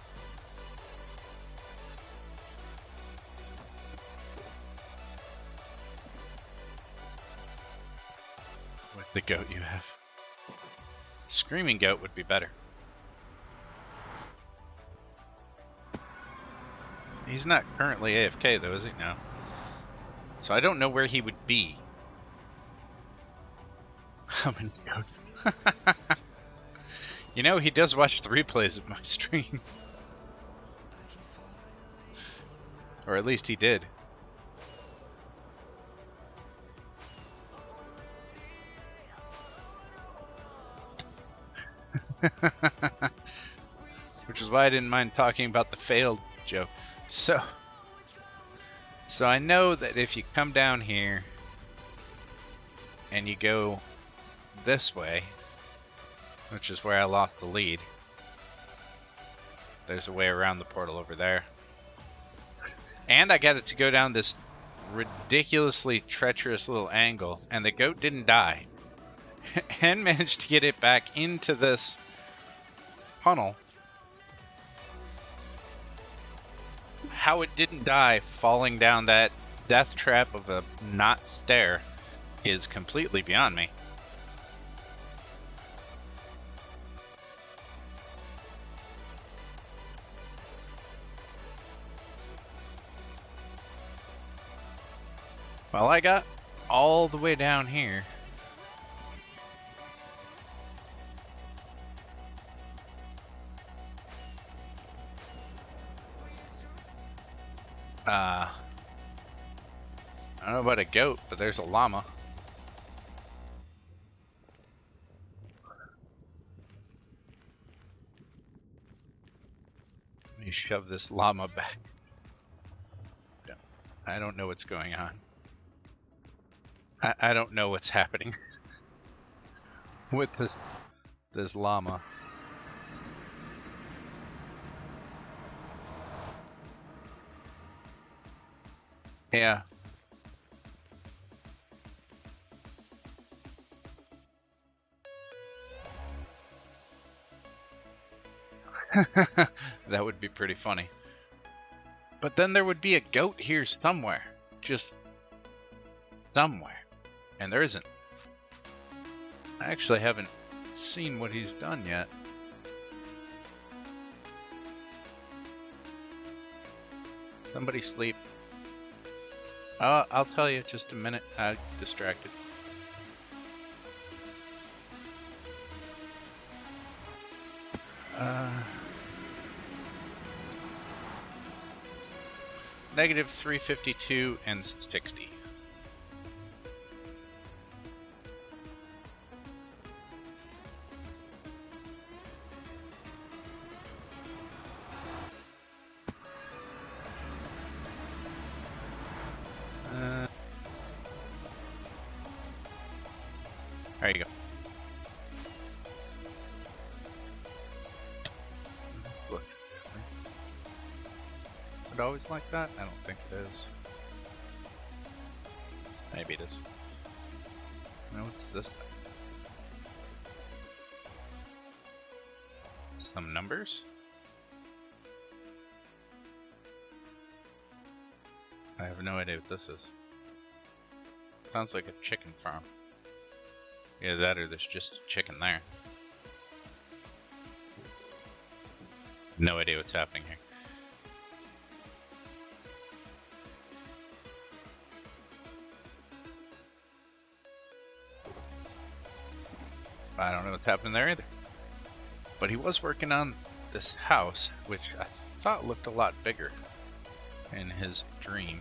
With the goat you have. Screaming goat would be better. He's not currently AFK though, is he? No. So I don't know where he would be. How many goats? You know, he does watch the replays of my stream. Or at least he did. Which is why I didn't mind talking about the failed joke. So I know that if you come down here and you go this way, which is where I lost the lead, there's a way around the portal over there. And I got it to go down this ridiculously treacherous little angle, and the goat didn't die. And managed to get it back into this tunnel. How it didn't die falling down that death trap of a not stair is completely beyond me. Well, I got all the way down here. I don't know about a goat, but there's a llama. Let me shove this llama back. I don't know what's going on. I don't know what's happening with this llama. Yeah. That would be pretty funny. But then there would be a goat here somewhere. Just somewhere. And there isn't. I actually haven't seen what he's done yet. Somebody sleep. I'll tell you just a minute. I'm distracted. Negative 352 and 60. There you go. Look. Is it always like that? I don't think it is. Maybe it is. No, what's this thing? Some numbers? I have no idea what this is. Sounds like a chicken farm. Yeah, that or there's just a chicken there. No idea what's happening here. I don't know what's happening there either. But he was working on this house, which I thought looked a lot bigger in his dream.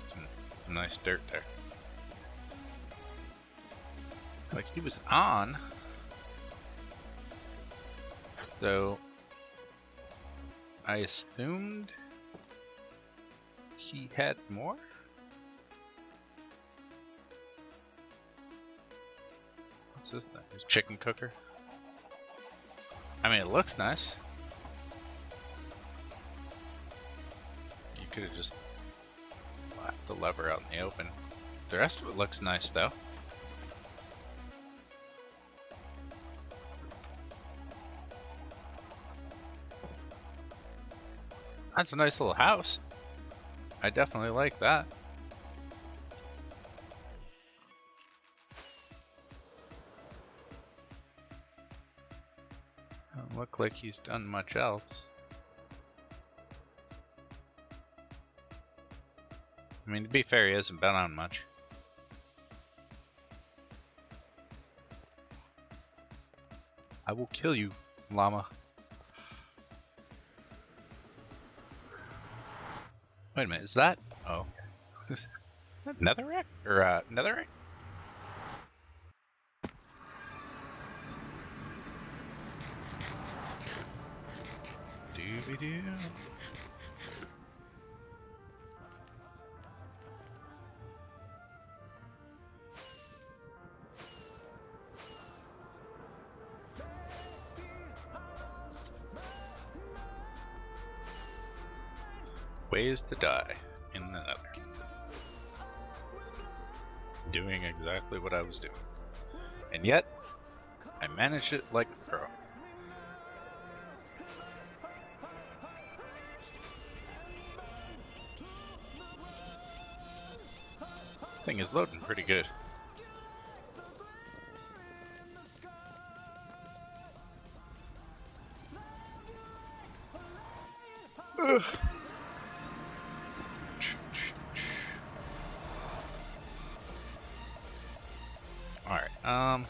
Some nice dirt there. Like he was on. So I assumed he had more? What's this thing? His chicken cooker? I mean, it looks nice. You could have just left the lever out in the open. The rest of it looks nice though. That's a nice little house. I definitely like that. Doesn't look like he's done much else. I mean, to be fair, he hasn't been on much. I will kill you, llama. Wait a minute, is that? Oh. Is that netherrack? Or, netherrack? Dooby-doo. Ways to die in the nether. Doing exactly what I was doing. And yet, I managed it like a pro. Thing is loading pretty good. Ugh. Alright,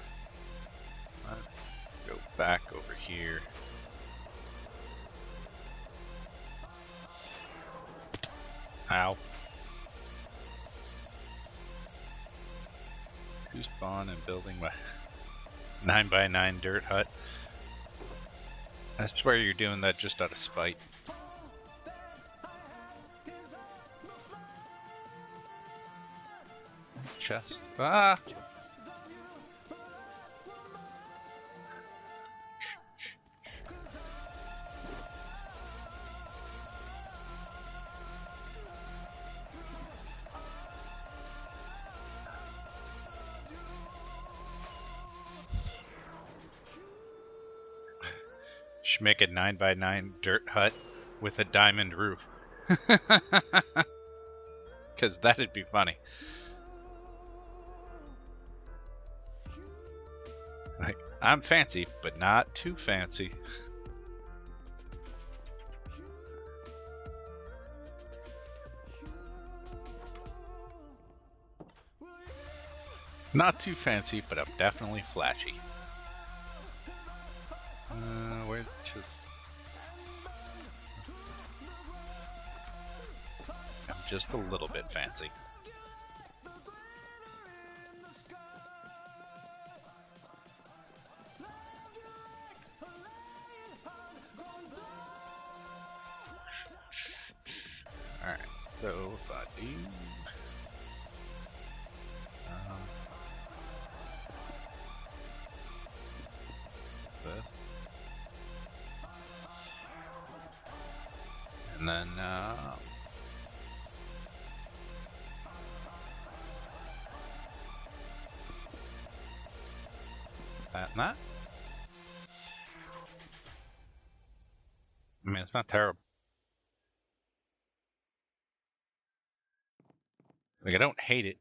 let's go back over here. Ow. Who's spawn and building my 9x9 dirt hut? I swear you're doing that just out of spite. Chest. Ah! Should make a 9x9 dirt hut with a diamond roof. Because that'd be funny. Like, I'm fancy, but not too fancy. Not too fancy, but I'm definitely flashy. Where's just... I'm just a little bit fancy. Alright, so if I do... this. And then, that and that. I mean, it's not terrible. Like, I don't hate it.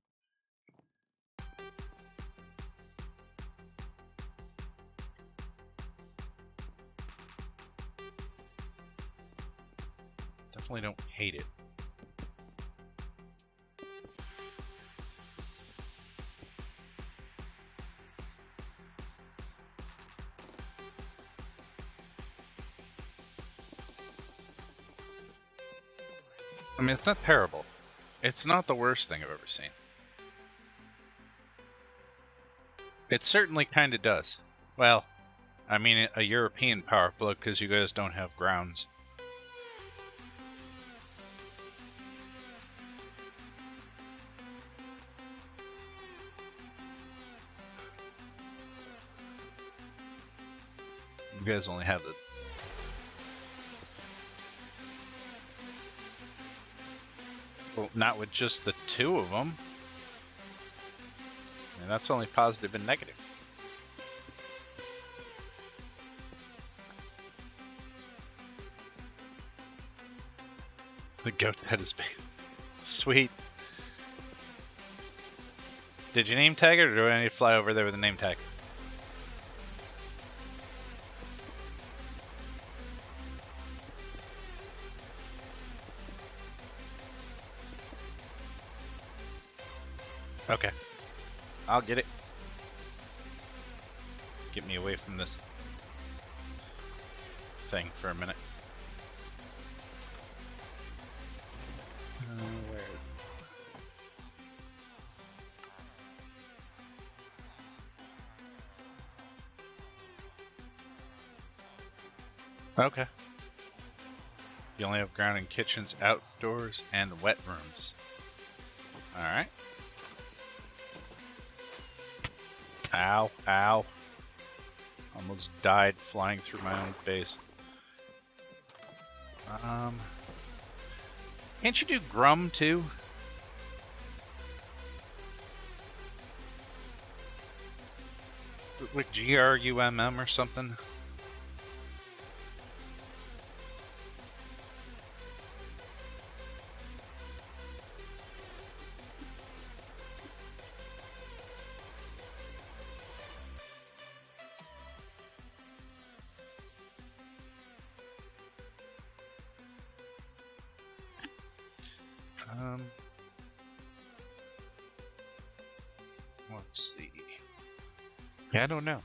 Definitely don't hate it. I mean, it's not terrible. It's not the worst thing I've ever seen. It certainly kind of does. Well, I mean, a European power plug because you guys don't have grounds. You guys only have the... Well, not with just the two of them. I mean, that's only positive and negative. The goat head is big. Sweet. Did you name tag it, or do I need to fly over there with a name tag? Okay. I'll get it. Get me away from this thing for a minute. Where? Okay. You only have ground in kitchens, outdoors, and wet rooms. Alright. Ow, ow. Almost died flying through my own base. Can't you do Grum too? Like GRUMM or something? Let's see. Yeah, I don't know.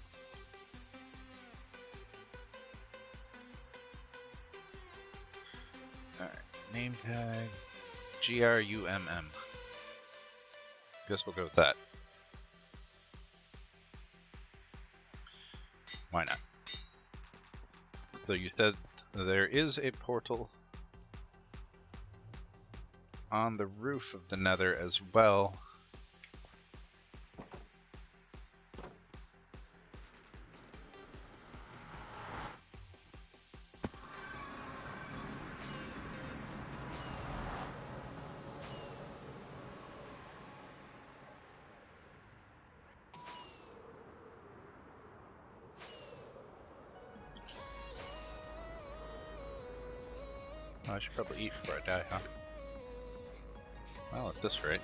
Alright, name tag GRUMM. Guess we'll go with that. Why not? So you said there is a portal on the roof of the Nether as well. I should probably eat before I die, huh? Well, at this rate.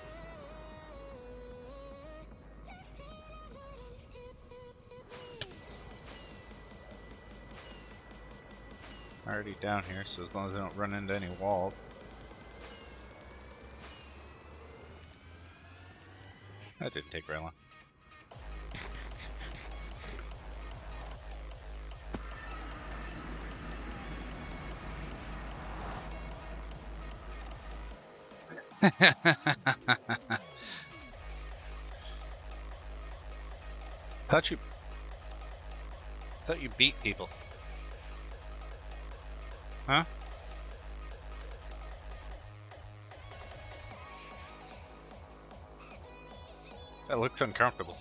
Already down here, so as long as I don't run into any walls. That didn't take very long. Thought you beat people. Huh? That looked uncomfortable.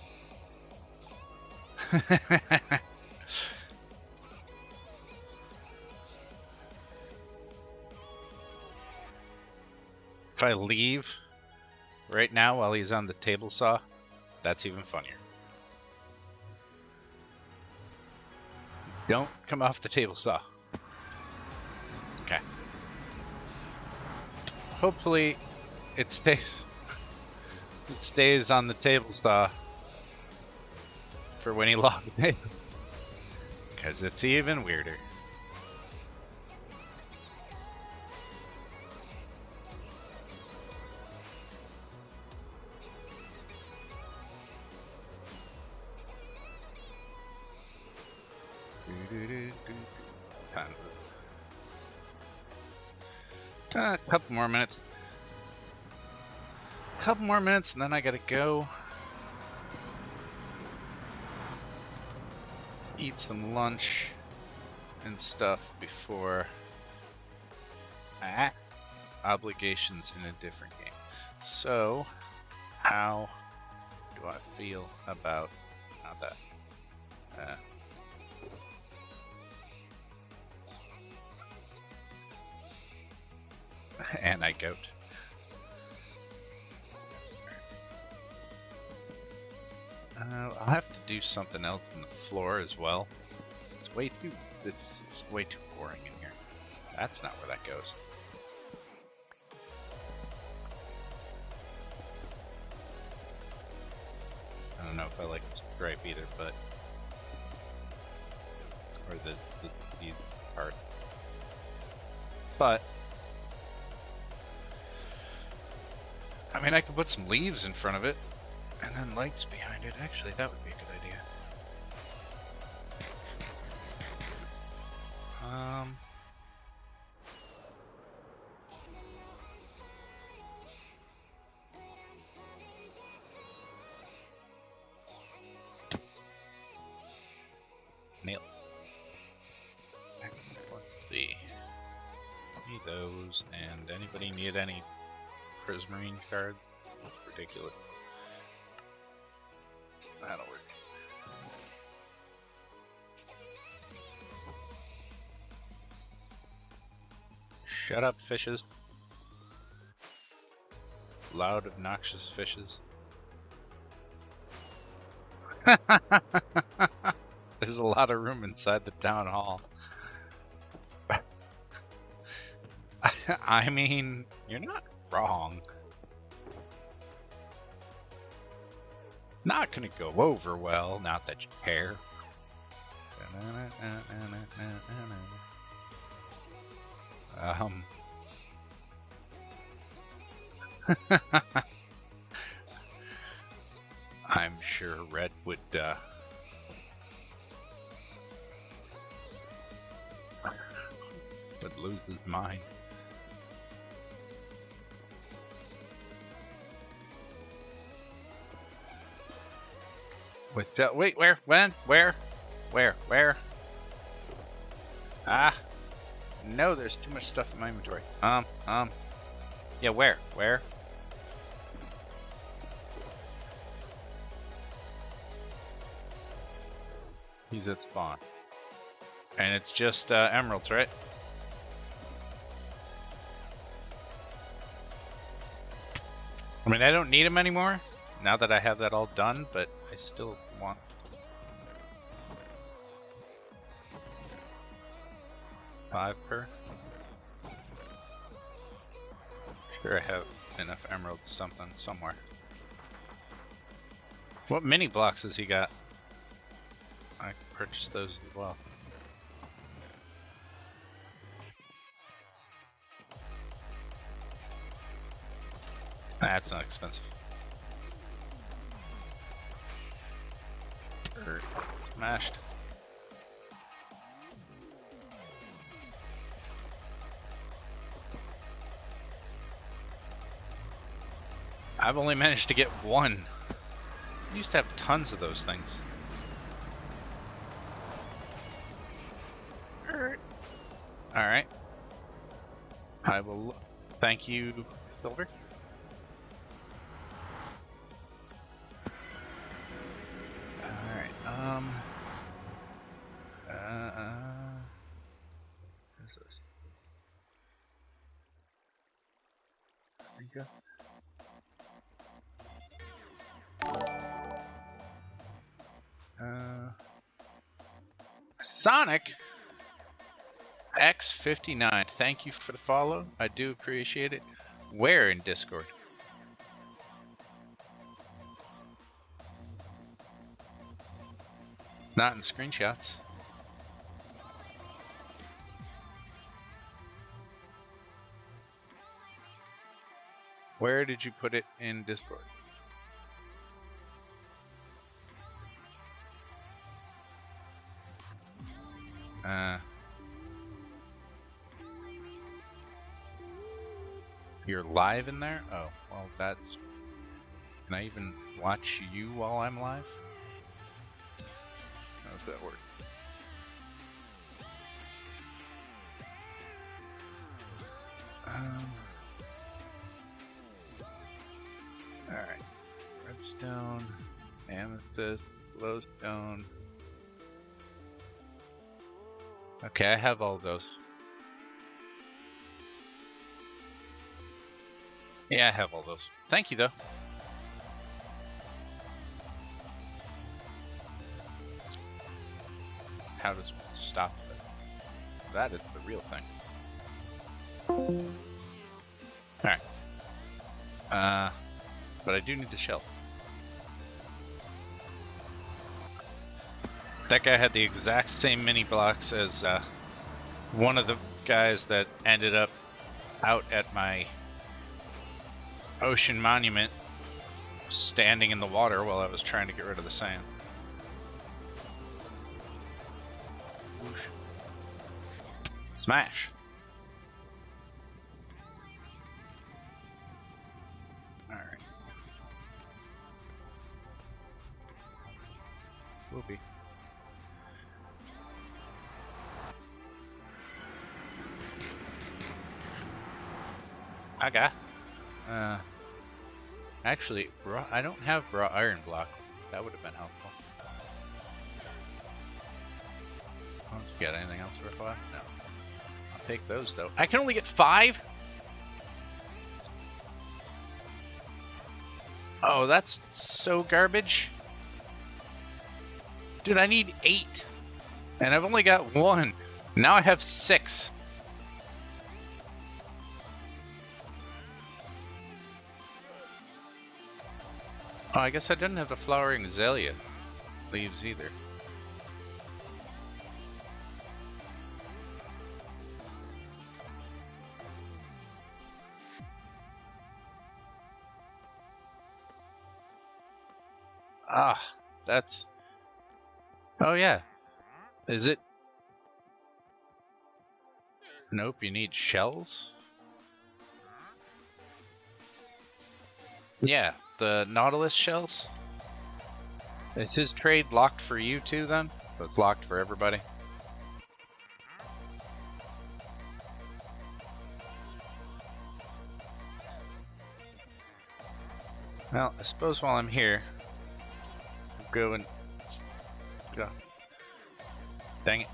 If I leave right now while he's on the table saw, that's even funnier. Don't come off the table saw. hopefully it stays on the table saw for when he logs in, because it's even weirder. A couple more minutes. Couple more minutes and then I gotta go eat some lunch and stuff before obligations in a different game. So, how do I feel about not that? And I goat. I'll have to do something else in the floor as well. It's way too boring in here. That's not where that goes. I don't know if I like the stripe either, but or these parts. But I mean, I could put some leaves in front of it and then lights behind it. Actually, that would be a good idea. Nail. Let's see. Need those, and anybody need any Prismarine cards? That's ridiculous. That'll work. Shut up, fishes. Loud, obnoxious fishes. There's a lot of room inside the town hall. I mean, you're not wrong. It's not gonna go over well, not that you care. I'm sure Red would lose his mind. With wait, where, when, where? Ah, no, there's too much stuff in my inventory. Yeah, where? He's at spawn. And it's just emeralds, right? I mean, I don't need them anymore now that I have that all done, but I still want. $5 per. Sure, I have enough emeralds somewhere. What mini blocks has he got? I can purchase those as well. That's not expensive. Smashed. I've only managed to get one. I used to have tons of those things. Alright. I will thank you, Silver. What's this? There you go. Sonic X59, thank you for the follow. I do appreciate it. Where in Discord? Not in screenshots. Where did you put it in Discord? You're live in there? Oh, well that's... Can I even watch you while I'm live? How does that work? Alright. Redstone, amethyst, glowstone. Okay, I have all those. Yeah, I have all those. Thank you, though. How does one stop that? That is the real thing. Alright. But I do need the shell. That guy had the exact same mini blocks as one of the guys that ended up out at my ocean monument standing in the water while I was trying to get rid of the sand. Whoosh. Smash. Alright. Will be. Okay. Actually, I don't have raw iron block. That would have been helpful. Don't get anything else worthwhile? No. I'll take those though. I can only get 5? Oh, that's so garbage. Dude, I need 8. And I've only got 1. Now I have 6. Oh, I guess I didn't have the flowering azalea leaves either. Ah, that's... Oh yeah. Is it... Nope, you need shells? Yeah. The Nautilus shells? Is his trade locked for you too then? So it's locked for everybody? Well, I suppose while I'm here, I'll go and... Go. Dang it.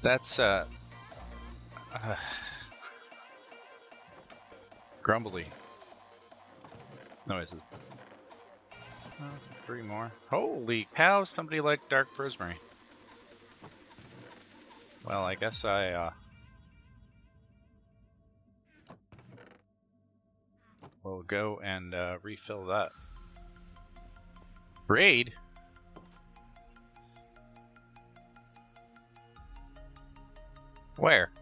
That's, grumbly noises. Oh, 3 more. Holy cow, somebody liked Dark Prismarine. Well, I guess I, will go and, refill that. Raid? Where?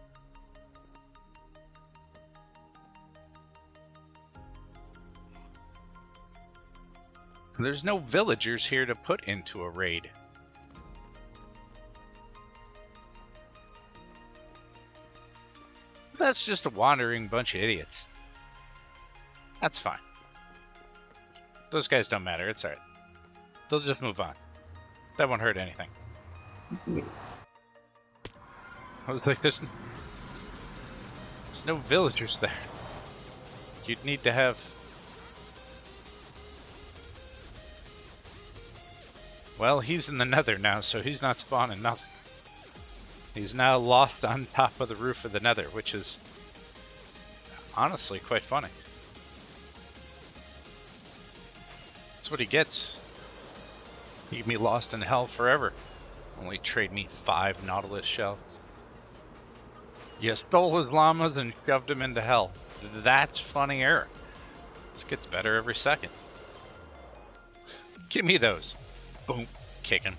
There's no villagers here to put into a raid. That's just a wandering bunch of idiots. That's fine. Those guys don't matter, it's alright. They'll just move on. That won't hurt anything. I was like, there's no villagers there. You'd need to have... Well, he's in the nether now, so he's not spawning nothing. He's now lost on top of the roof of the nether, which is honestly quite funny. That's what he gets. He can be lost in hell forever. Only trade me 5 Nautilus shells. You stole his llamas and shoved him into hell. That's funnier. This gets better every second. Give me those. Boom. Kicking.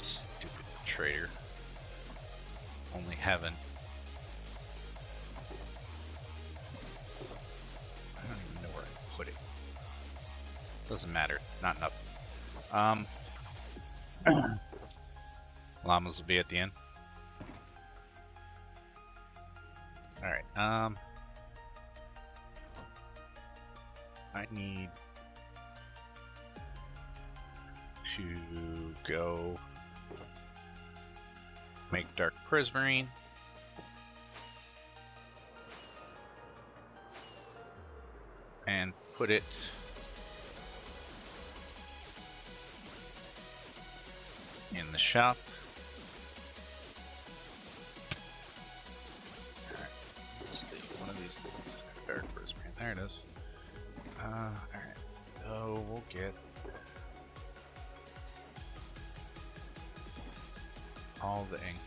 Stupid traitor. Only heaven. I don't even know where I put it. Doesn't matter. Not enough. Llamas will be at the end. Alright, I need to go make Dark Prismarine. And put it in the shop. Alright, let's see, one of these things. Dark Prismarine, there it is. Alright, so we'll get all the ink.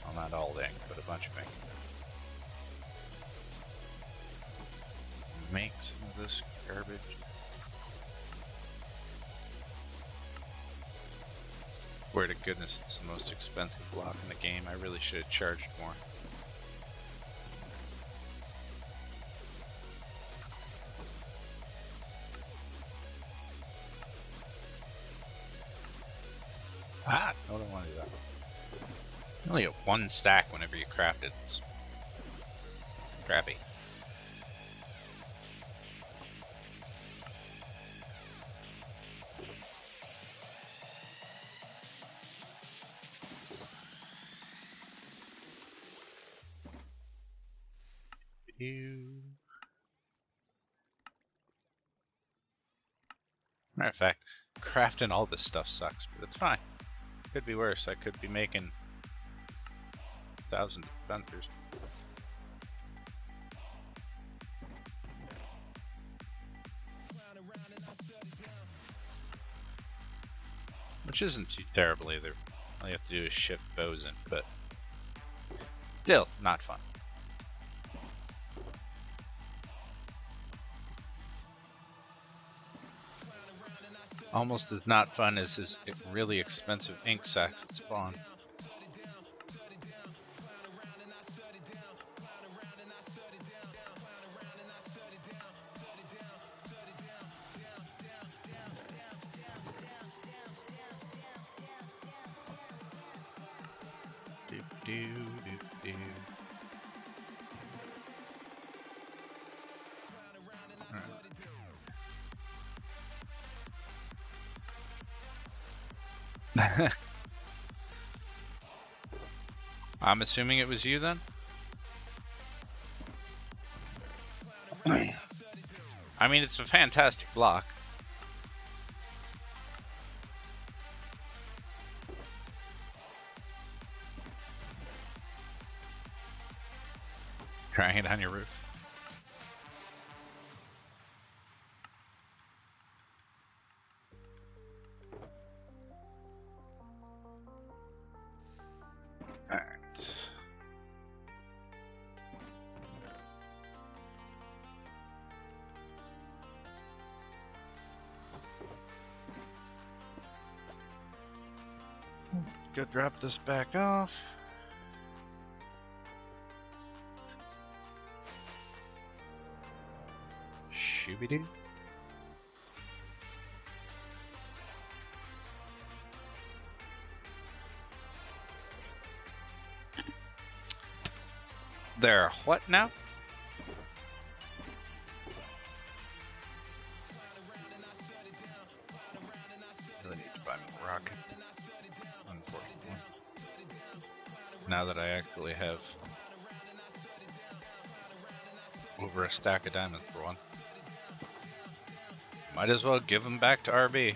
Well, not all the ink, but a bunch of ink. Make some of this garbage. Swear to goodness, it's the most expensive block in the game. I really should have charged more. Ah, I don't want to do that. You only get one stack whenever you craft it. It's crappy. Matter of fact, crafting all this stuff sucks, but it's fine. Could be worse. I could be making 1,000 dispensers. Which isn't too terrible either. All you have to do is shift bows in, but still not fun. Almost as not fun as his really expensive ink sacks that spawn. I'm assuming it was you then? I mean, it's a fantastic block. Trying it on your roof. Alright. Go drop this back off. Shooby-doo. There, what now? Really need to buy more rockets. Unfortunately. Now that I actually have over a stack of diamonds for once. Might as well give them back to RB.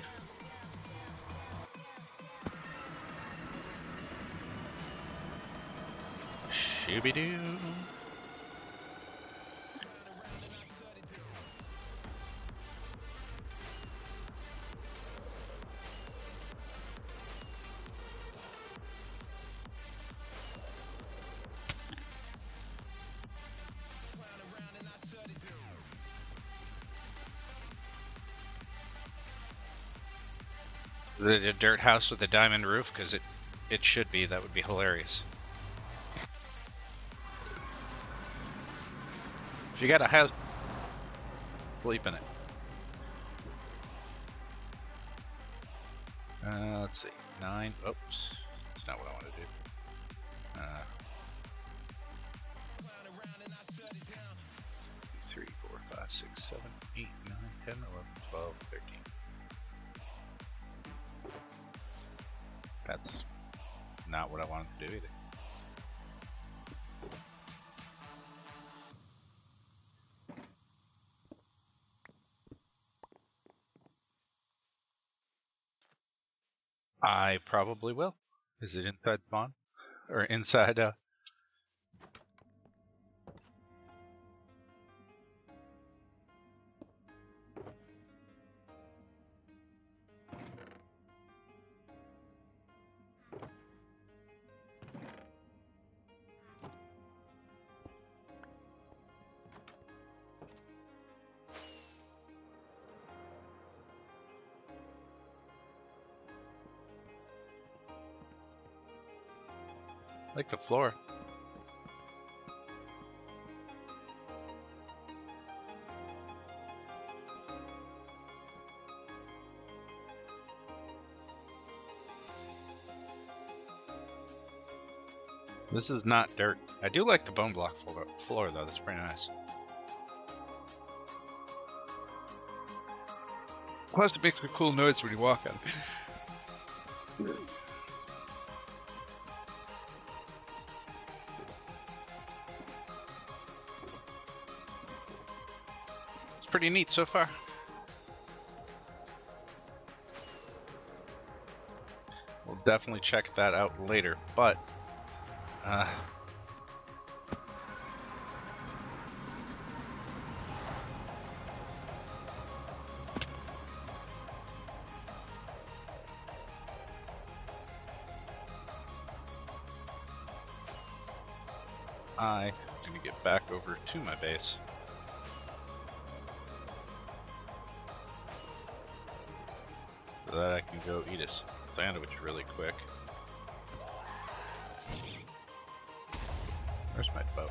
Shooby-doo. The dirt house with the diamond roof, because it should be. That would be hilarious. If you got a house, sleep in it. Let's see. 9. Oops. That's not what I want to do. 3, 4, 5, 6, 7, 8, 9, 10, 11, 12, 13. That's not what I wanted to do either. I probably will. Is it inside spawn? Or inside, like the floor. This is not dirt. I do like the bone block floor though. That's pretty nice. Plus, it makes a cool noise when you walk on it. It's pretty neat so far. We'll definitely check that out later, but I'm going to get back over to my base. So that I can go eat a sandwich really quick. Where's my boat?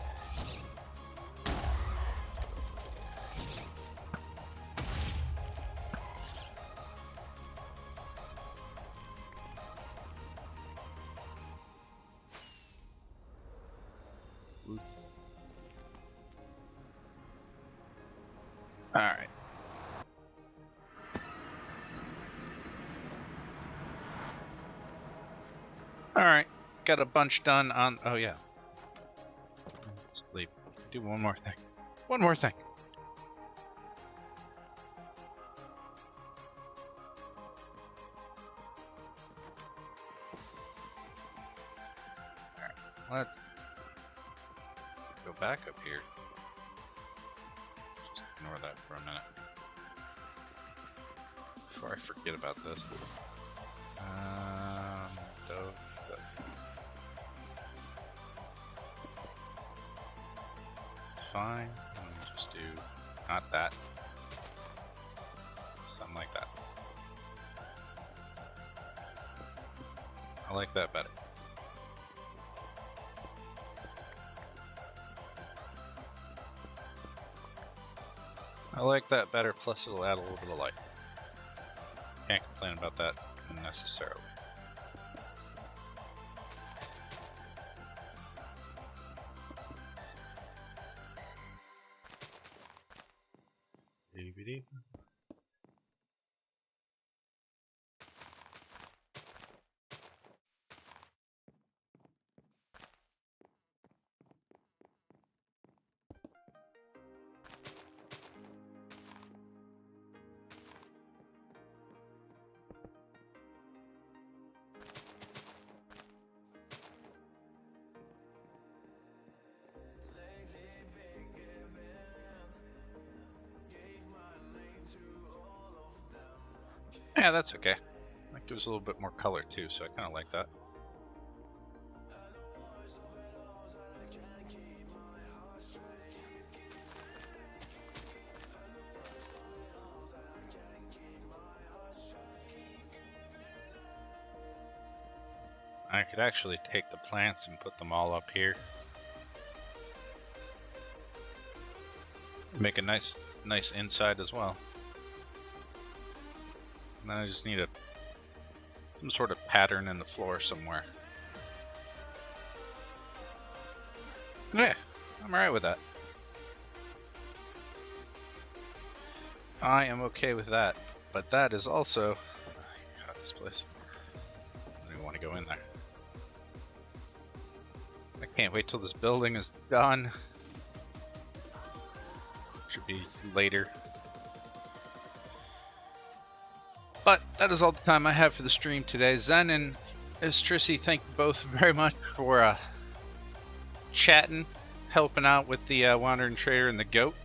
Alright. Alright. Got a bunch done on... Oh, yeah. Sleep. Do one more thing. One more thing. Alright. Let's go back up here. Just ignore that for a minute. Before I forget about this. Dove. It's fine. I'll just do not that. Something like that. I like that better. I like that better, plus it'll add a little bit of light. Can't complain about that necessarily. DVD. Yeah, that's okay. That gives a little bit more color too, so I kind of like that. I could actually take the plants and put them all up here. Make a nice inside as well. And then I just need some sort of pattern in the floor somewhere. Yeah, I'm alright with that. I am okay with that. But that is also... Oh, God, this place. I don't even want to go in there. I can't wait till this building is done. Should be later. But that is all the time I have for the stream today. Zen and Estrisi, thank you both very much for chatting, helping out with the Wandering Trader and the Goat.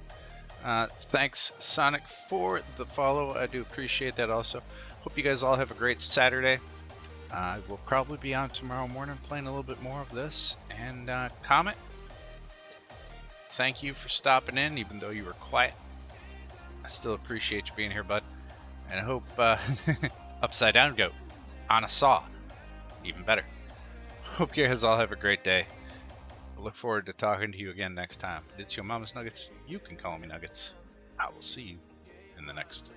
Thanks, Sonic, for the follow. I do appreciate that also. Hope you guys all have a great Saturday. I will probably be on tomorrow morning playing a little bit more of this. And Comet, thank you for stopping in, even though you were quiet. I still appreciate you being here, bud. And I hope Upside Down Goat on a saw, even better. Hope you guys all have a great day. I look forward to talking to you again next time. It's your Mama's Nuggets. You can call me Nuggets. I will see you in the next